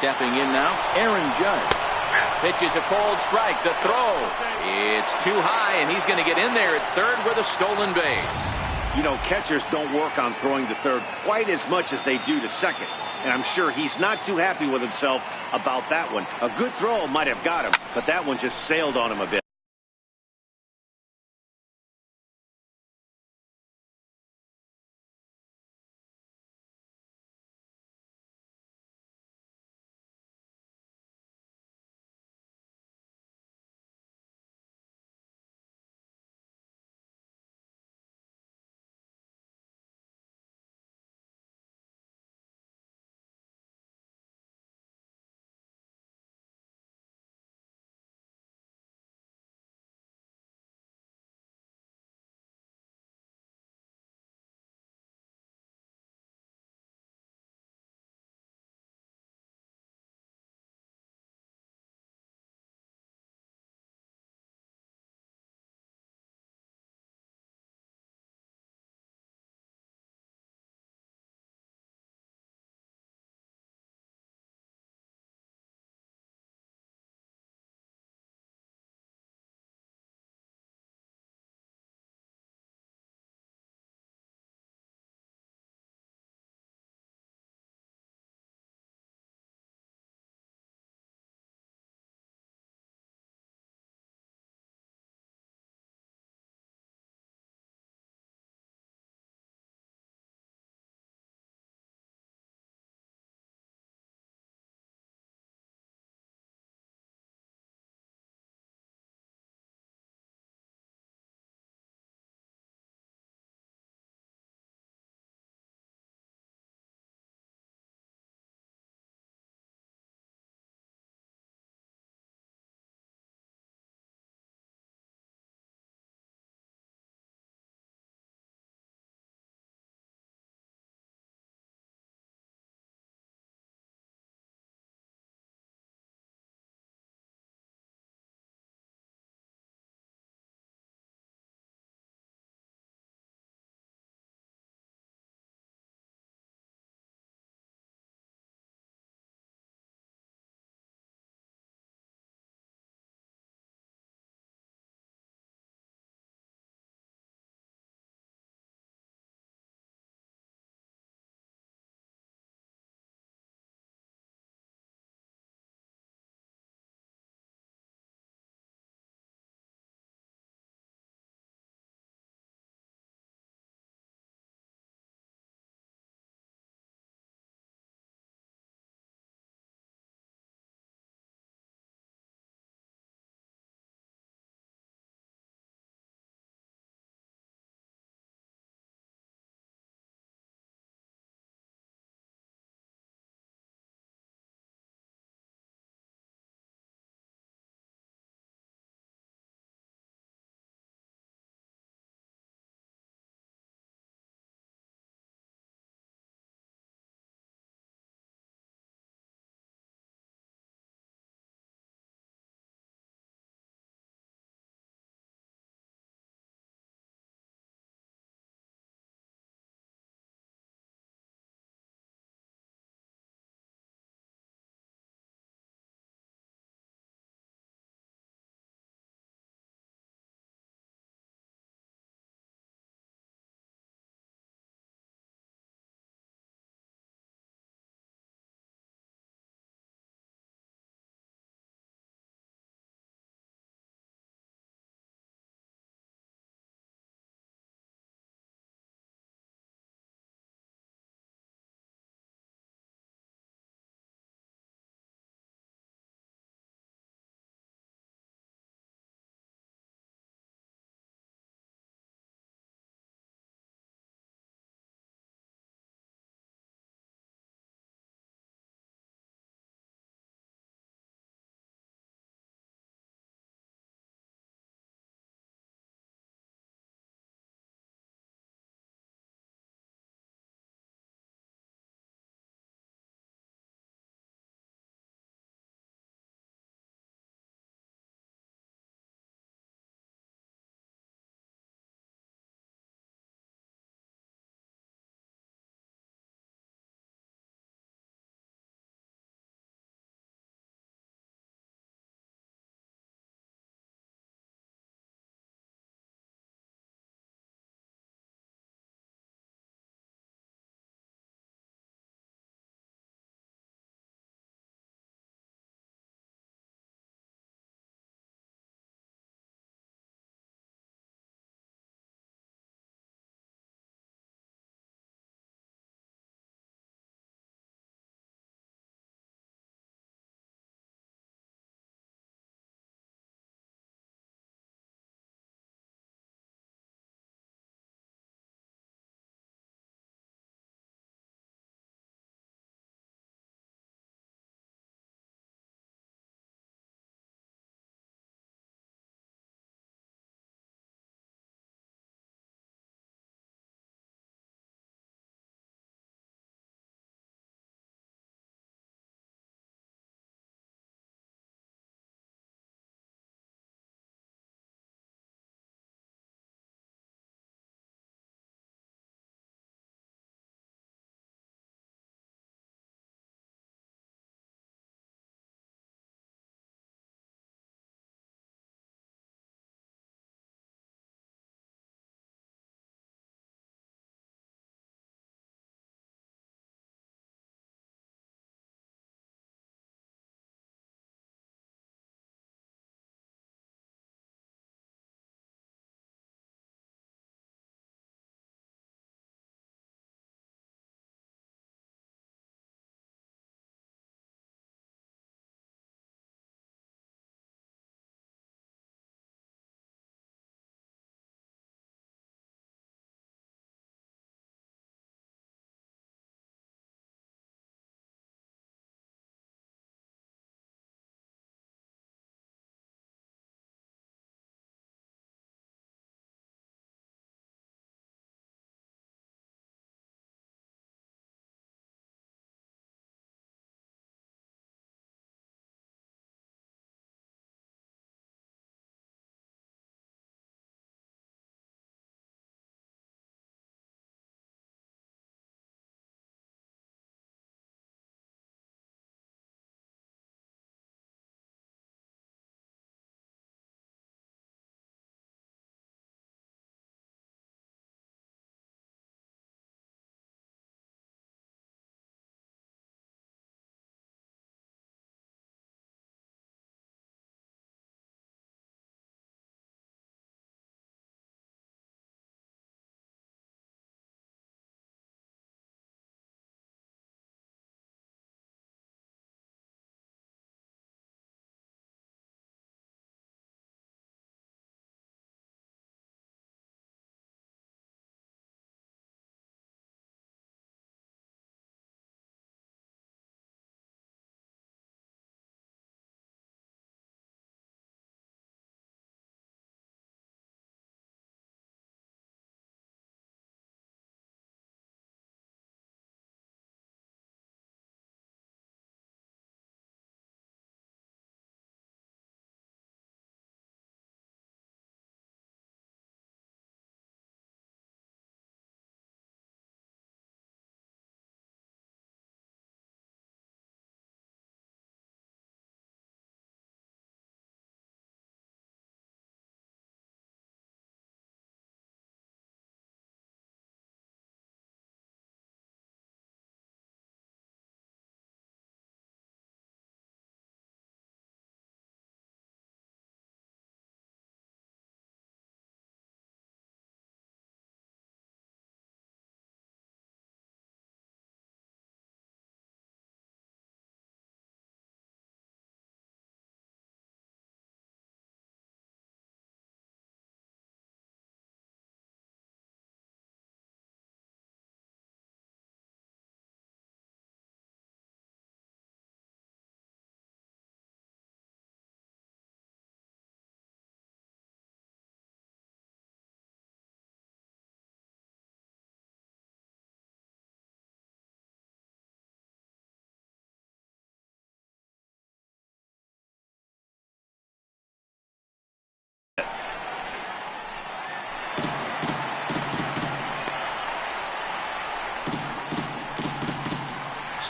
S1: Stepping in now, Aaron Judge. Pitches a cold strike. The throw. It's too high, and he's going to get in there at third with a stolen base.
S2: You know, catchers don't work on throwing to third quite as much as they do to second. And I'm sure he's not too happy with himself about that one. A good throw might have got him, but that one just sailed on him a bit.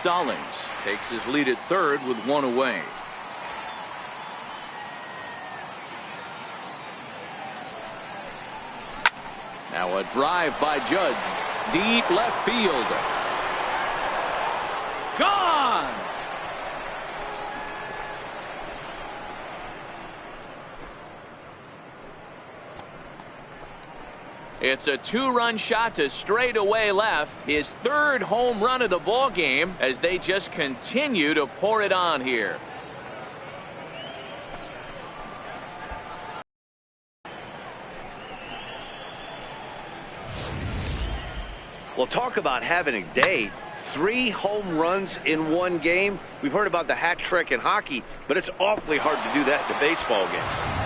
S1: Stallings takes his lead at third with one away. Now a drive by Judge. Deep left field. Gone! It's a two-run shot to straightaway left. His third home run of the ball game as they just continue to pour it on here.
S2: Well, talk about having a day. 3 home runs in one game. We've heard about the hat trick in hockey, but it's awfully hard to do that in a baseball game.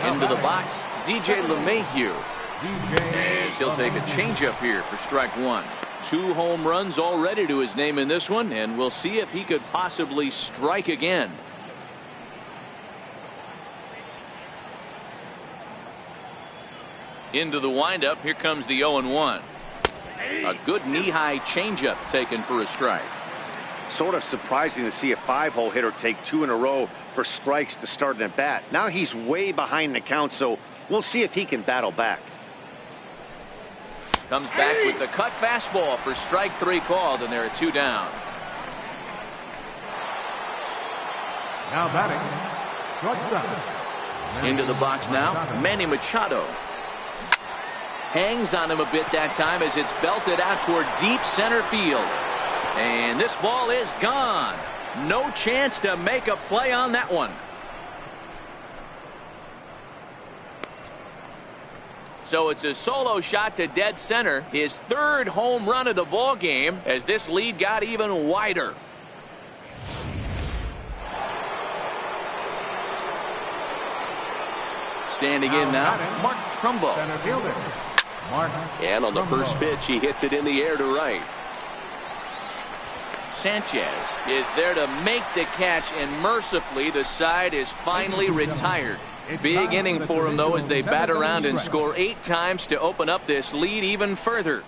S1: Into the box, DJ LeMahieu. As he'll take a changeup here for strike one. 2 home runs already to his name in this one, and we'll see if he could possibly strike again. Into the windup, here comes the 0-1. A good knee-high changeup taken for a strike.
S2: Sort of surprising to see a 5-hole hitter take 2 in a row for strikes to start an at bat. Now he's way behind the count, so we'll see if he can battle back.
S1: Comes back with the cut fastball for strike 3 called, and there are 2 down.
S3: Now batting, shortstop.
S1: Into the box now, Manny Machado. Hangs on him a bit that time as it's belted out toward deep center field. And this ball is gone. No chance to make a play on that one. So it's a solo shot to dead center. His 3rd home run of the ball game as this lead got even wider. Standing in now, Mark Trumbo.
S3: Center fielder, Mark
S1: And on the
S3: Trumbo.
S1: first pitch, he hits it in the air to right. Sanchez is there to make the catch, and mercifully the side is finally retired. Big inning for him, though, as they bat around and score 8 times to open up this lead even further.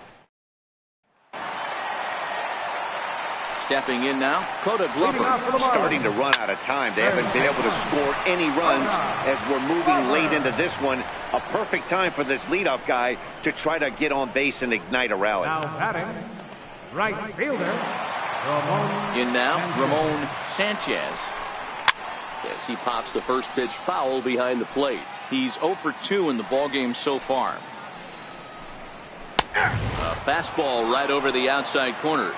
S1: Stepping in now, Coda Glover.
S2: Starting to run out of time. They haven't been able to score any runs as we're moving late into this one. A perfect time for this leadoff guy to try to get on base and ignite a rally.
S3: Now batting, right fielder, Ramon.
S1: In now, Ramon Sanchez. As he pops the first pitch foul behind the plate. He's 0 for 2 in the ballgame so far. A fastball right over the outside corner.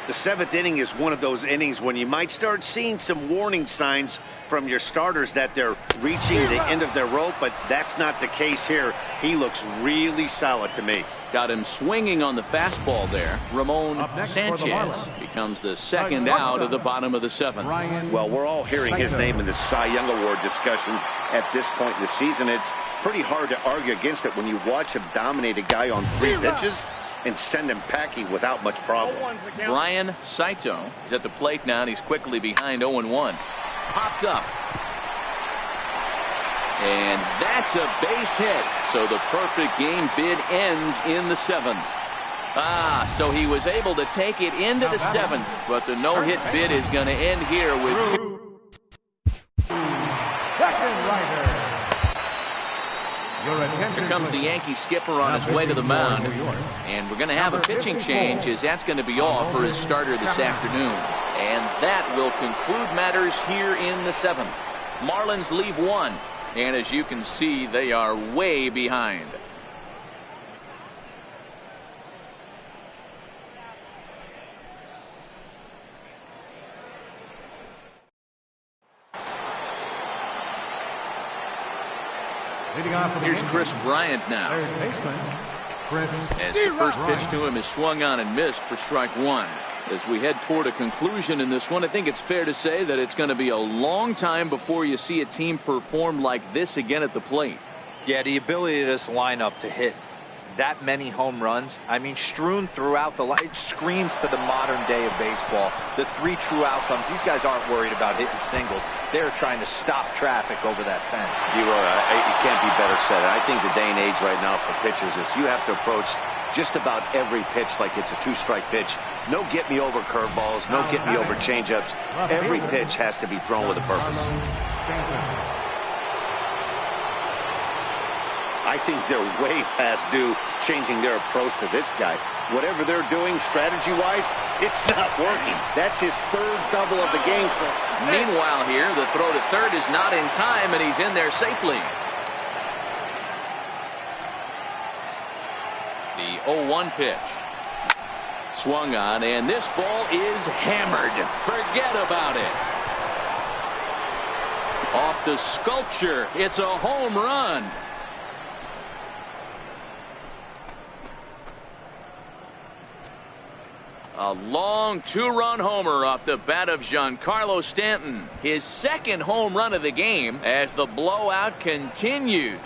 S2: The 7th inning is one of those innings when you might start seeing some warning signs from your starters that they're reaching the end of their rope, but that's not the case here. He looks really solid to me.
S1: Got him swinging on the fastball there. Ramon Sanchez becomes the 2nd out of the bottom of the 7th.
S2: Well, we're all hearing his name in the Cy Young Award discussion at this point in the season. It's pretty hard to argue against it when you watch him dominate a guy on 3 pitches and send him packing without much problem.
S1: Brian Saito is at the plate now, and he's quickly behind 0-1. Popped up. And that's a base hit. So the perfect game bid ends in the 7th. So he was able to take it into the 7th, but the no-hit bid is going to end here with 2.
S3: Second rider.
S1: Here comes the Yankee skipper on his way to the mound. And we're going to have a pitching change, as that's going to be all for his starter this afternoon. And that will conclude matters here in the 7th. Marlins leave 1. And as you can see, they are way behind. Here's Chris Bryant now. As the first pitch to him is swung on and missed for strike 1. As we head toward a conclusion in this one, I think it's fair to say that it's going to be a long time before you see a team perform like this again at the plate.
S4: Yeah, the ability of this lineup to hit that many home runs, I mean, strewn throughout the line, it screams to the modern day of baseball. The 3 true outcomes. These guys aren't worried about hitting singles. They're trying to stop traffic over that fence.
S2: It can't be better said. I think the day and age right now for pitchers is you have to approach just about every pitch like it's a two-strike pitch. No get-me-over curveballs, no get-me-over changeups. Every pitch has to be thrown with a purpose. I think they're way past due changing their approach to this guy. Whatever they're doing strategy-wise, it's not working. That's his third double of the game.
S1: Meanwhile here, the throw to third is not in time, and he's in there safely. The 0-1 pitch. Swung on, and this ball is hammered. Forget about it. Off the sculpture. It's a home run. A long two-run homer off the bat of Giancarlo Stanton. His second home run of the game as the blowout continues.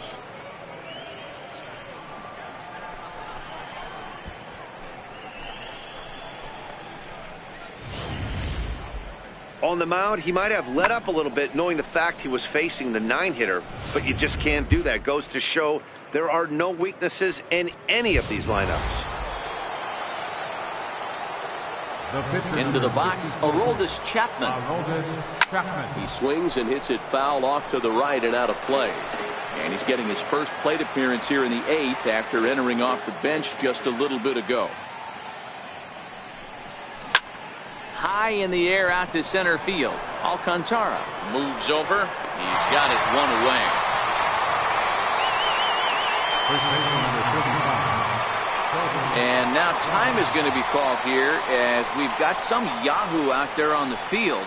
S2: On the mound, he might have let up a little bit knowing the fact he was facing the 9-hitter, but you just can't do that. Goes to show there are no weaknesses in any of these lineups.
S1: Into the box, Aroldis Chapman. He swings and hits it foul off to the right and out of play. And he's getting his first plate appearance here in the 8th after entering off the bench just a little bit ago. High in the air out to center field. Alcantara moves over. He's got it one away. And now time is going to be called here as we've got some Yahoo out there on the field.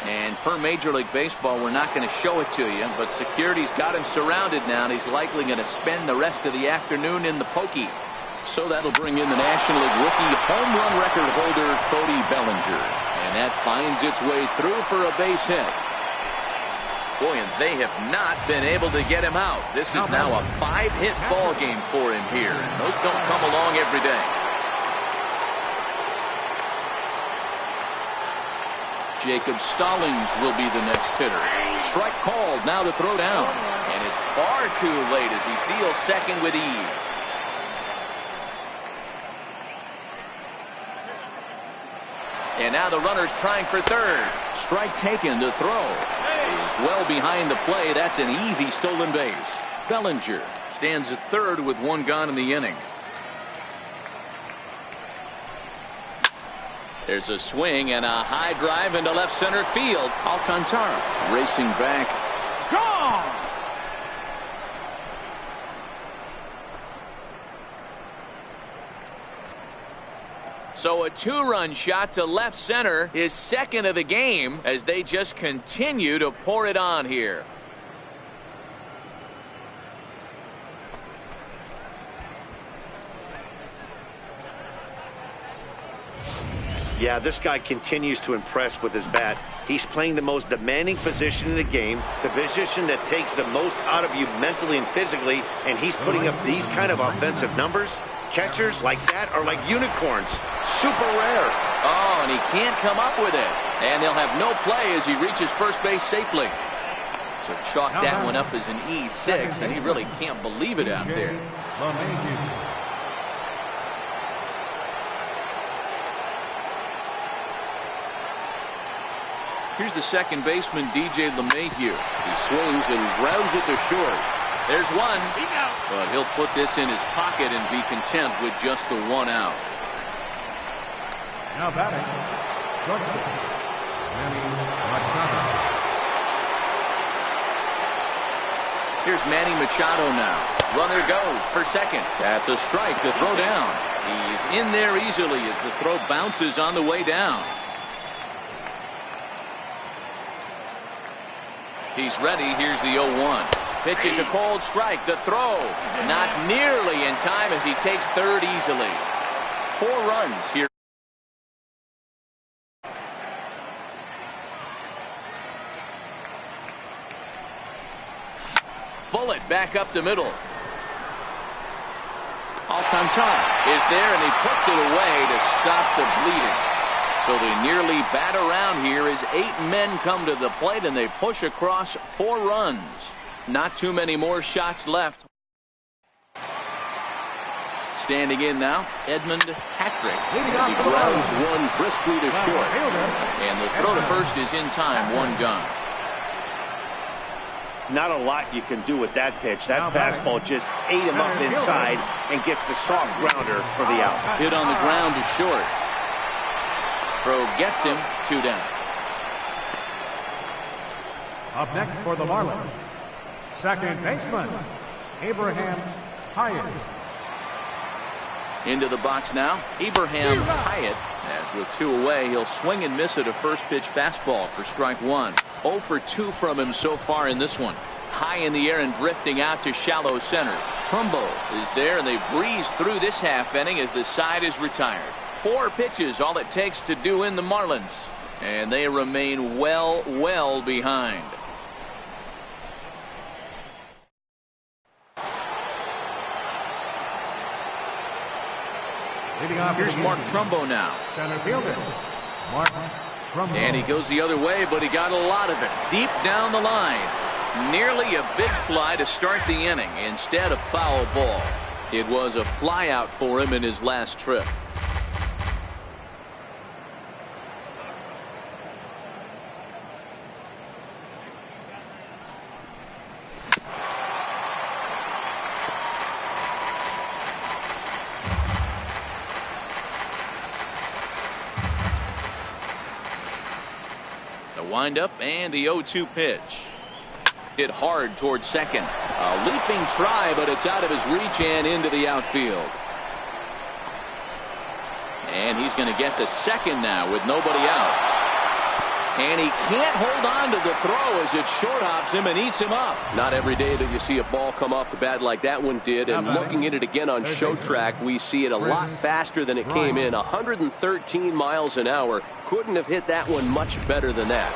S1: And per Major League Baseball, we're not going to show it to you, but security's got him surrounded now, and he's likely going to spend the rest of the afternoon in the pokey. So that'll bring in the National League rookie home run record holder Cody Bellinger. And that finds its way through for a base hit. Boy, and they have not been able to get him out. This is now a 5-hit ball game for him here. And those don't come along every day. Jacob Stallings will be the next hitter. Strike called, now to throw down. And it's far too late as he steals second with ease. And now the runner's trying for third. Strike taken to throw. Is well behind the play. That's an easy stolen base. Bellinger stands at third with one gone in the inning. There's a swing and a high drive into left center field. Alcantara racing back. Gone! So a two-run shot to left center, his second of the game, as they just continue to pour it on here.
S2: Yeah, this guy continues to impress with his bat. He's playing the most demanding position in the game, the position that takes the most out of you mentally and physically, and he's putting up these kind of offensive numbers. Catchers like that are like unicorns. Super rare.
S1: Oh, and he can't come up with it. And they'll have no play as he reaches first base safely. So chalk that one up as an E6, and he really can't believe it out there. Here's the second baseman, DJ LeMahieu. He swings and grounds it to short. There's one, but he'll put this in his pocket and be content with just the one out.
S3: Now batting, shortstop, Manny Machado.
S1: Here's Manny Machado now. Runner goes for second. That's a strike to throw down. He's in there easily as the throw bounces on the way down. He's ready. Here's the 0-1. Pitch is a cold strike. The throw not nearly in time as he takes third easily. 4 runs here. Bullet back up the middle. Alcantara is there and he puts it away to stop the bleeding. So they nearly bat around here as 8 men come to the plate and they push across 4 runs. Not too many more shots left. Standing in now, Edmund Patrick as he grounds one briskly to short. And the throw to first is in time, one gone.
S2: Not a lot you can do with that pitch. That fastball just ate him up inside and gets the soft grounder for the out.
S1: Hit on the ground to short. Throw gets him, 2 down.
S3: Up next for the Marlins, second baseman, Abraham Hyatt.
S1: Into the box now, Abraham Hyatt. As with 2 away, he'll swing and miss at a first pitch fastball for strike 1. 0 for 2 from him so far in this one. High in the air and drifting out to shallow center. Trumbo is there, and they breeze through this half inning as the side is retired. 4 pitches, all it takes to do in the Marlins. And they remain well behind. Here's Mark Trumbo now.
S3: Center fielder, Mark Trumbo.
S1: And he goes the other way, but he got a lot of it. Deep down the line. Nearly a big fly to start the inning instead of foul ball. It was a fly out for him in his last trip. Windup and the 0-2 pitch. Hit hard towards second. A leaping try, but it's out of his reach and into the outfield. And he's going to get to second now with nobody out. And he can't hold on to the throw as it short hops him and eats him up.
S5: Not every day that you see a ball come off the bat like that one did. And looking at it again on show track, we see it a lot faster than it came in. 113 miles an hour. Couldn't have hit that one much better than that.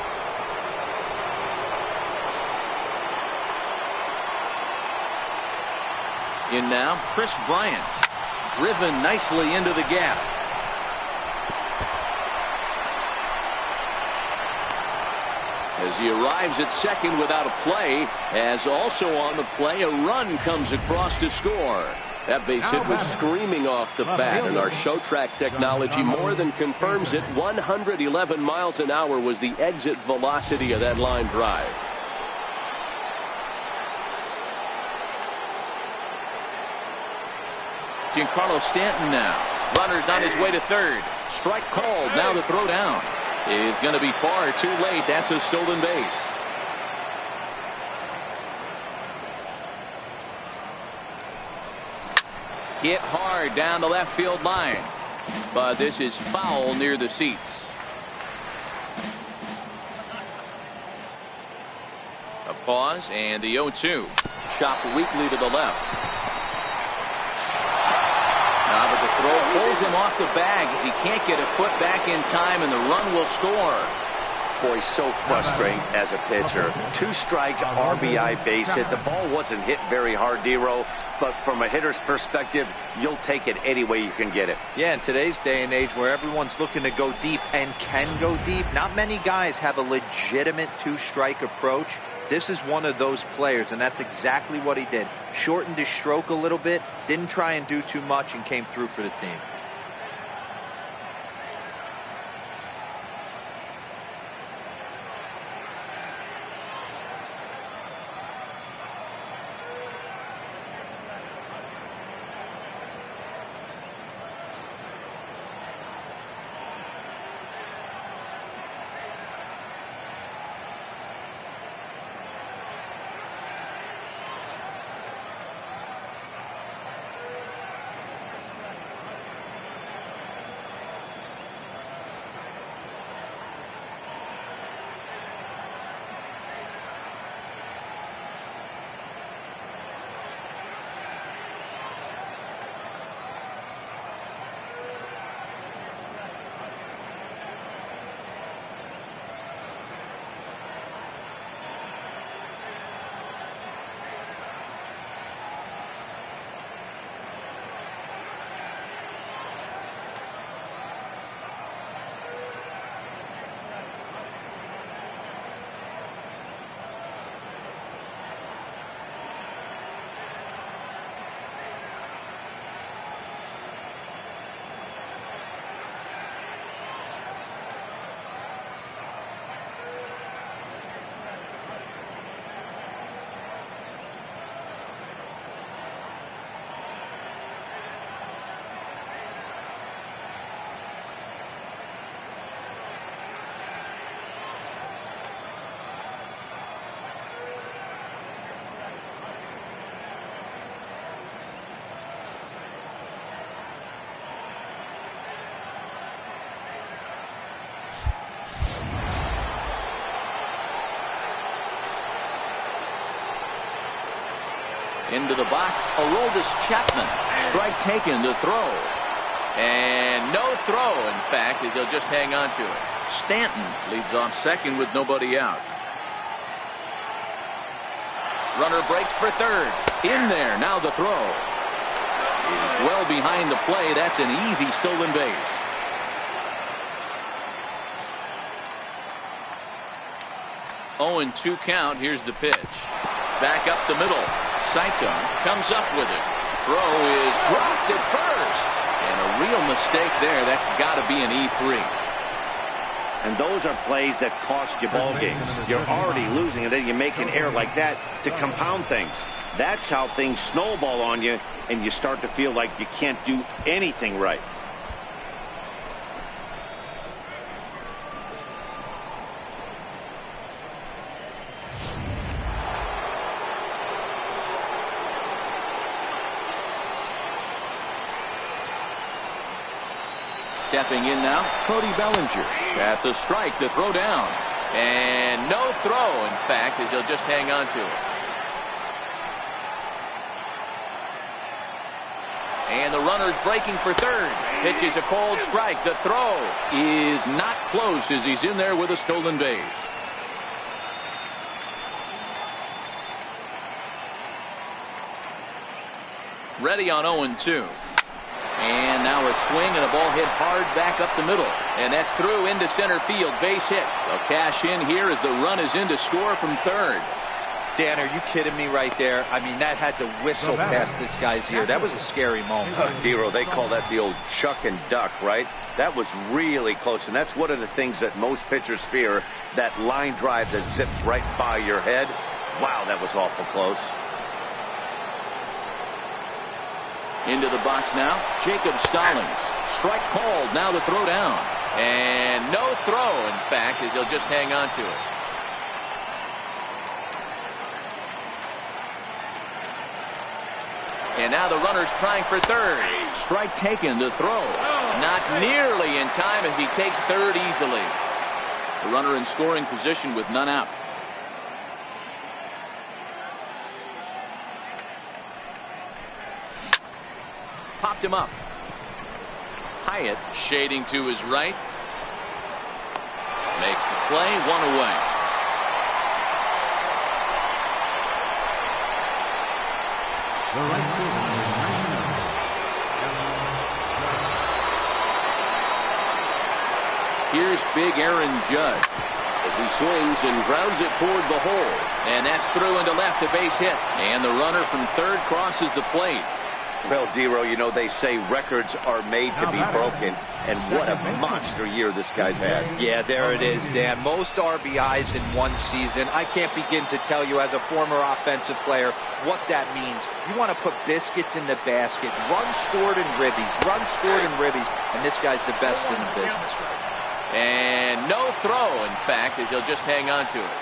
S1: In now, Chris Bryant. Driven nicely into the gap. As he arrives at second without a play, as also on the play, a run comes across to score.
S5: That base hit was screaming off the bat, and our show track technology more than confirms it. 111 miles an hour was the exit velocity of that line drive.
S1: Giancarlo Stanton now. Runners on his way to third. Strike called. Now the throw down is going to be far too late. That's a stolen base. Hit hard down the left field line. But this is foul near the seats. A pause and the 0-2. Chopped weakly to the left. But the throw pulls him off the bag as he can't get a foot back in time, and the run will score.
S2: Boy, so frustrating as a pitcher. 2-strike RBI base hit. The ball wasn't hit very hard, Dero, but from a hitter's perspective, you'll take it any way you can get it.
S4: Yeah, in today's day and age where everyone's looking to go deep and can go deep, not many guys have a legitimate 2-strike approach. This is one of those players, and that's exactly what he did. Shortened his stroke a little bit, didn't try and do too much, and came through for the team.
S1: Into the box, Aroldis Chapman. Strike taken to throw. And no throw, in fact, as he'll just hang on to it. Stanton leads off second with nobody out. Runner breaks for third. In there, now the throw. It is well behind the play. That's an easy stolen base. Oh, and 2 count. Here's the pitch. Back up the middle. Saito comes up with it. Throw is dropped at first. And a real mistake there. That's got to be an E3.
S2: And those are plays that cost you ball games. You're already losing, and then you make an error like that to compound things. That's how things snowball on you, and you start to feel like you can't do anything right.
S1: Stepping in now, Cody Bellinger. That's a strike to throw down. And no throw, in fact, as he'll just hang on to it. And the runner's breaking for third. Pitches a cold strike. The throw is not close as he's in there with a stolen base. Ready on 0-2. And now a swing and a ball hit hard back up the middle. And that's through into center field. Base hit. They'll cash in here as the run is in to score from third.
S4: Dan, are you kidding me right there? I mean, that had to whistle past this guy's ear. That was a scary moment.
S2: Dero, they call that the old chuck and duck, right? That was really close, and that's one of the things that most pitchers fear, that line drive that zips right by your head. Wow, that was awful close.
S1: Into the box now, Jacob Stallings. Strike called, now the throw down. And no throw, in fact, as he'll just hang on to it. And now the runner's trying for third. Strike taken to throw. Not nearly in time as he takes third easily. The runner in scoring position with none out. Popped him up. Hyatt shading to his right. Makes the play, 1 away. Here's big Aaron Judge as he swings and grounds it toward the hole. And that's through into left, a base hit. And the runner from third crosses the plate.
S2: Well, Dero, you know, they say records are made to be broken, and what a monster year this guy's had.
S4: Yeah, there it is, Dan. Most RBIs in one season. I can't begin to tell you as a former offensive player what that means. You want to put biscuits in the basket. Runs scored in ribbies. Runs scored in ribbies. And this guy's the best in the business.
S1: And no throw, in fact, as he'll just hang on to it.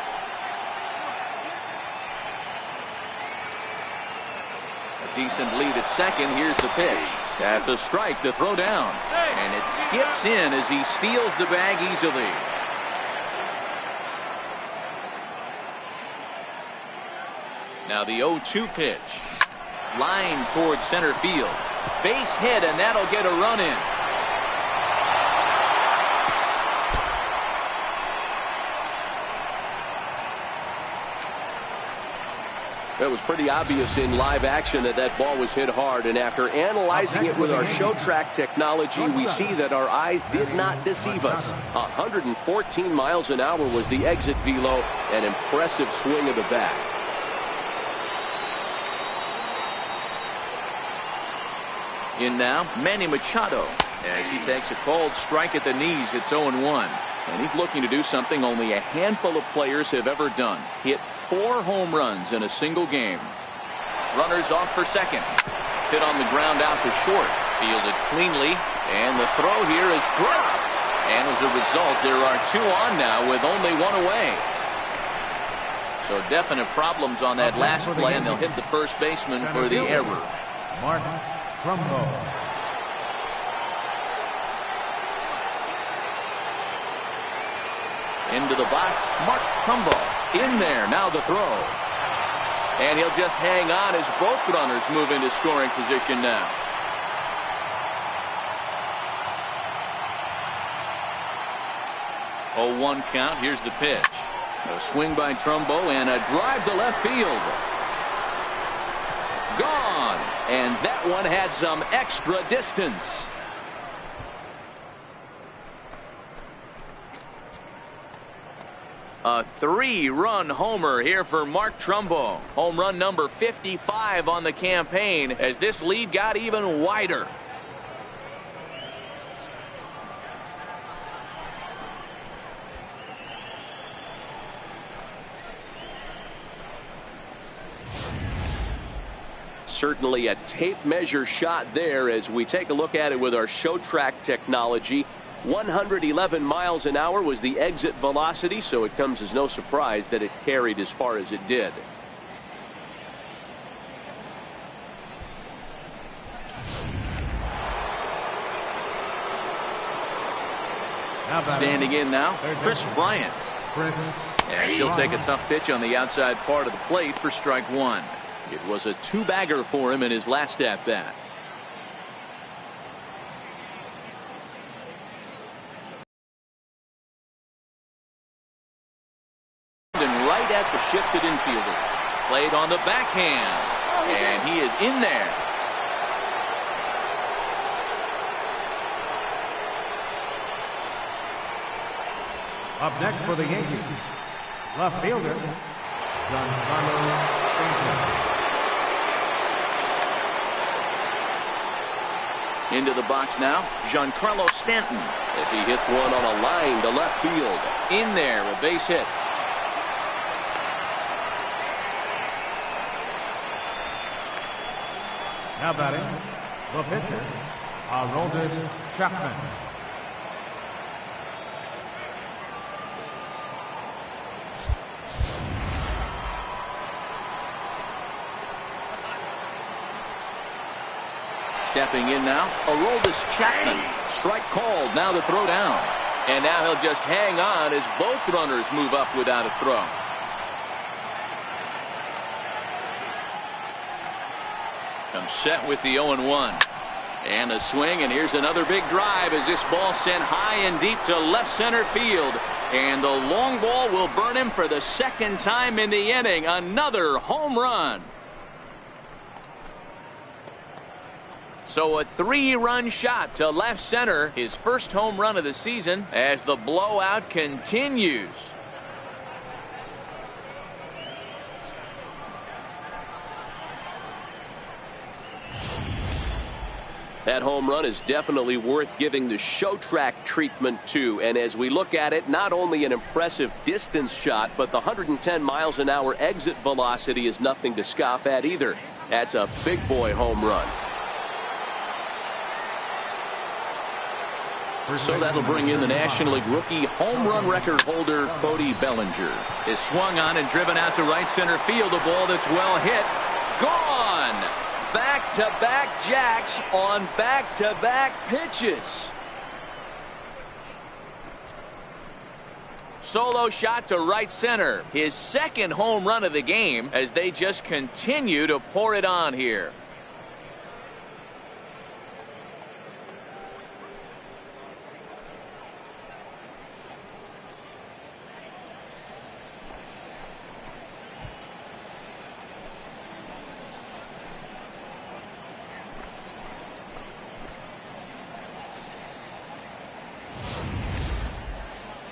S1: Decent lead at second. Here's the pitch. That's a strike to throw down. And it skips in as he steals the bag easily. Now the 0-2 pitch. Line towards center field. Base hit, and that'll get a run in.
S5: It was pretty obvious in live action that that ball was hit hard, and after analyzing it with our show track technology, we see that our eyes did not deceive us. 114 miles an hour was the exit velo, an impressive swing of the bat.
S1: In now, Manny Machado as he takes a cold strike at the knees. It's 0-1. And he's looking to do something only a handful of players have ever done. Hit 4 home runs in a single game. Runners off for second. Hit on the ground out to short. Fielded cleanly. And the throw here is dropped. And as a result, there are 2 on now with only 1 away. So definite problems on that last play, and they'll hit the first baseman for the error.
S3: Mark Trumbo.
S1: Into the box, Mark Trumbo. In there, now the throw. And he'll just hang on as both runners move into scoring position now. Oh, 1 count. Here's the pitch. A swing by Trumbo and a drive to left field. Gone. And that one had some extra distance. A 3-run homer here for Mark Trumbo. Home run number 55 on the campaign as this lead got even wider.
S5: Certainly a tape measure shot there as we take a look at it with our show track technology. 111 miles an hour was the exit velocity, so it comes as no surprise that it carried as far as it did.
S1: Standing in now, Chris Bryant. And she'll take a tough pitch on the outside part of the plate for strike 1. It was a 2-bagger for him in his last at-bat. And right at the shifted infielder. Played on the backhand. And he is in there.
S3: Up next for the Yankees, left fielder, Giancarlo Stanton.
S1: Into the box now, Giancarlo Stanton as he hits one on a line to left field. In there, a base hit.
S3: Now batting, the pitcher, Aroldis Chapman.
S1: Stepping in now, Aroldis Chapman. Strike called, now the throw down. And now he'll just hang on as both runners move up without a throw. Comes set with the 0-1. And a swing, and here's another big drive as this ball sent high and deep to left center field. And the long ball will burn him for the second time in the inning. Another home run. So a 3-run shot to left center, his first home run of the season as the blowout continues.
S5: That home run is definitely worth giving the show track treatment to. And as we look at it, not only an impressive distance shot, but the 110 miles an hour exit velocity is nothing to scoff at either. That's a big boy home run.
S1: So that'll bring in the National League rookie home run record holder, Cody Bellinger. Is swung on and driven out to right center field. A ball that's well hit. Gone! Back-to-back jacks on back-to-back pitches. Solo shot to right center. His second home run of the game as they just continue to pour it on here.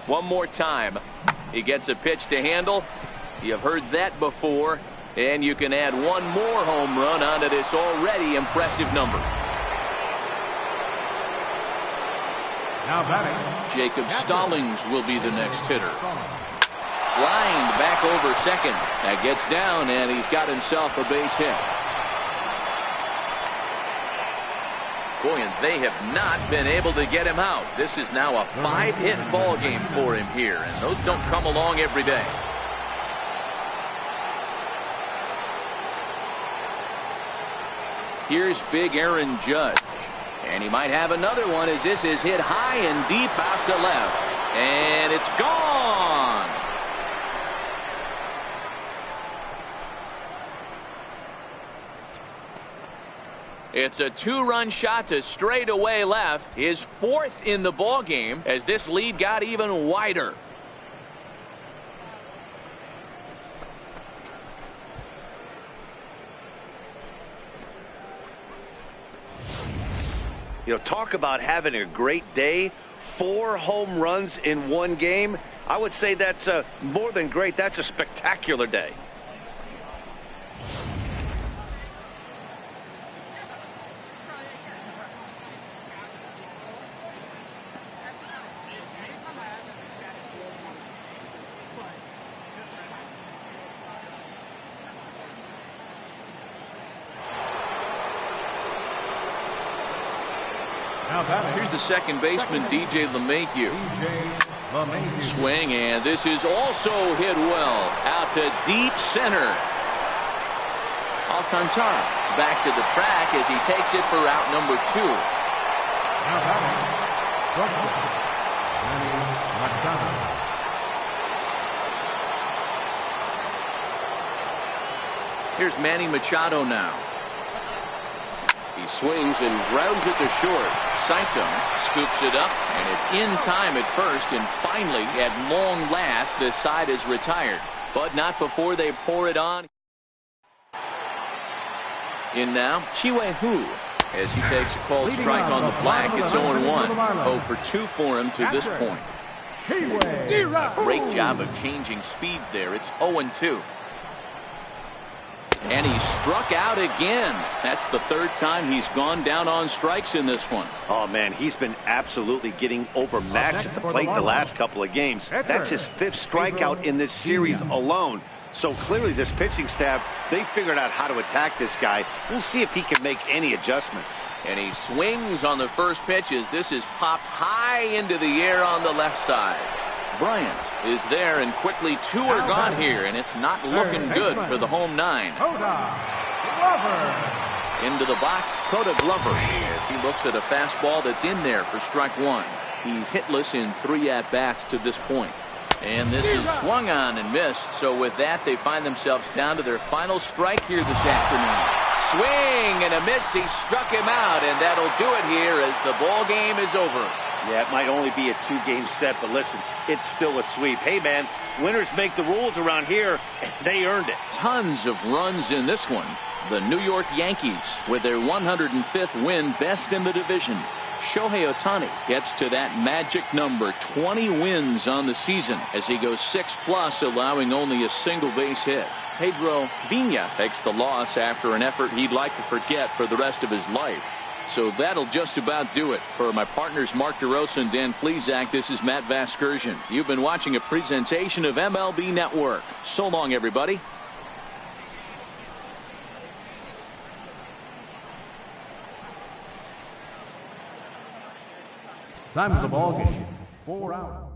S1: One more time. He gets a pitch to handle. You've heard that before. And you can add one more home run onto this already impressive number.
S3: Now batting,
S1: Jacob Stallings will be the next hitter. Lined back over second. That gets down, and he's got himself a base hit. Boy, and they have not been able to get him out. This is now a 5-hit ball game for him here, and those don't come along every day. Here's big Aaron Judge, and he might have another one as this is hit high and deep out to left, and it's gone. It's a 2-run shot to straightaway left. His 4th in the ball game as this lead got even wider.
S2: You know, talk about having a great day. 4 home runs in one game. I would say that's more than great. That's a spectacular day.
S1: Here's the second baseman, DJ LeMahieu. Swing, and this is also hit well. Out to deep center. Alcantara back to the track as he takes it for out number 2. Here's Manny Machado now. He swings and grounds it to short. Saito scoops it up, and it's in time at first, and finally, at long last, this side is retired. But not before they pour it on. In now, Chihue Hu, as he takes a called strike on the black. It's 0-1. 0 for 2 for him to this point. Great job of changing speeds there. It's 0-2. And he struck out again. That's the 3rd time he's gone down on strikes in this one.
S2: Oh, man, he's been absolutely getting overmatched at the plate the last couple of games. That's his 5th strikeout in this series alone. So clearly this pitching staff, they figured out how to attack this guy. We'll see if he can make any adjustments.
S1: And he swings on the first pitch as this is popped high into the air on the left side. Bryant is there, and quickly 2 are gone here, and it's not looking good for the home 9. Into the box, Coda Glover, as he looks at a fastball that's in there for strike 1. He's hitless in 3 at-bats to this point. And this is swung on and missed, so with that they find themselves down to their final strike here this afternoon. Swing and a miss. He struck him out, and that'll do it here as the ball game is over.
S2: Yeah, it might only be a 2-game set, but listen, it's still a sweep. Hey, man, winners make the rules around here, and they earned it.
S1: Tons of runs in this one. The New York Yankees with their 105th win, best in the division. Shohei Ohtani gets to that magic number, 20 wins on the season as he goes 6+, allowing only a single base hit. Pedro Vina takes the loss after an effort he'd like to forget for the rest of his life. So that'll just about do it. For my partners Mark DeRosa and Dan Plesac, this is Matt Vasgersian. You've been watching a presentation of MLB Network. So long, everybody.
S3: Time of the ball game, 4 out.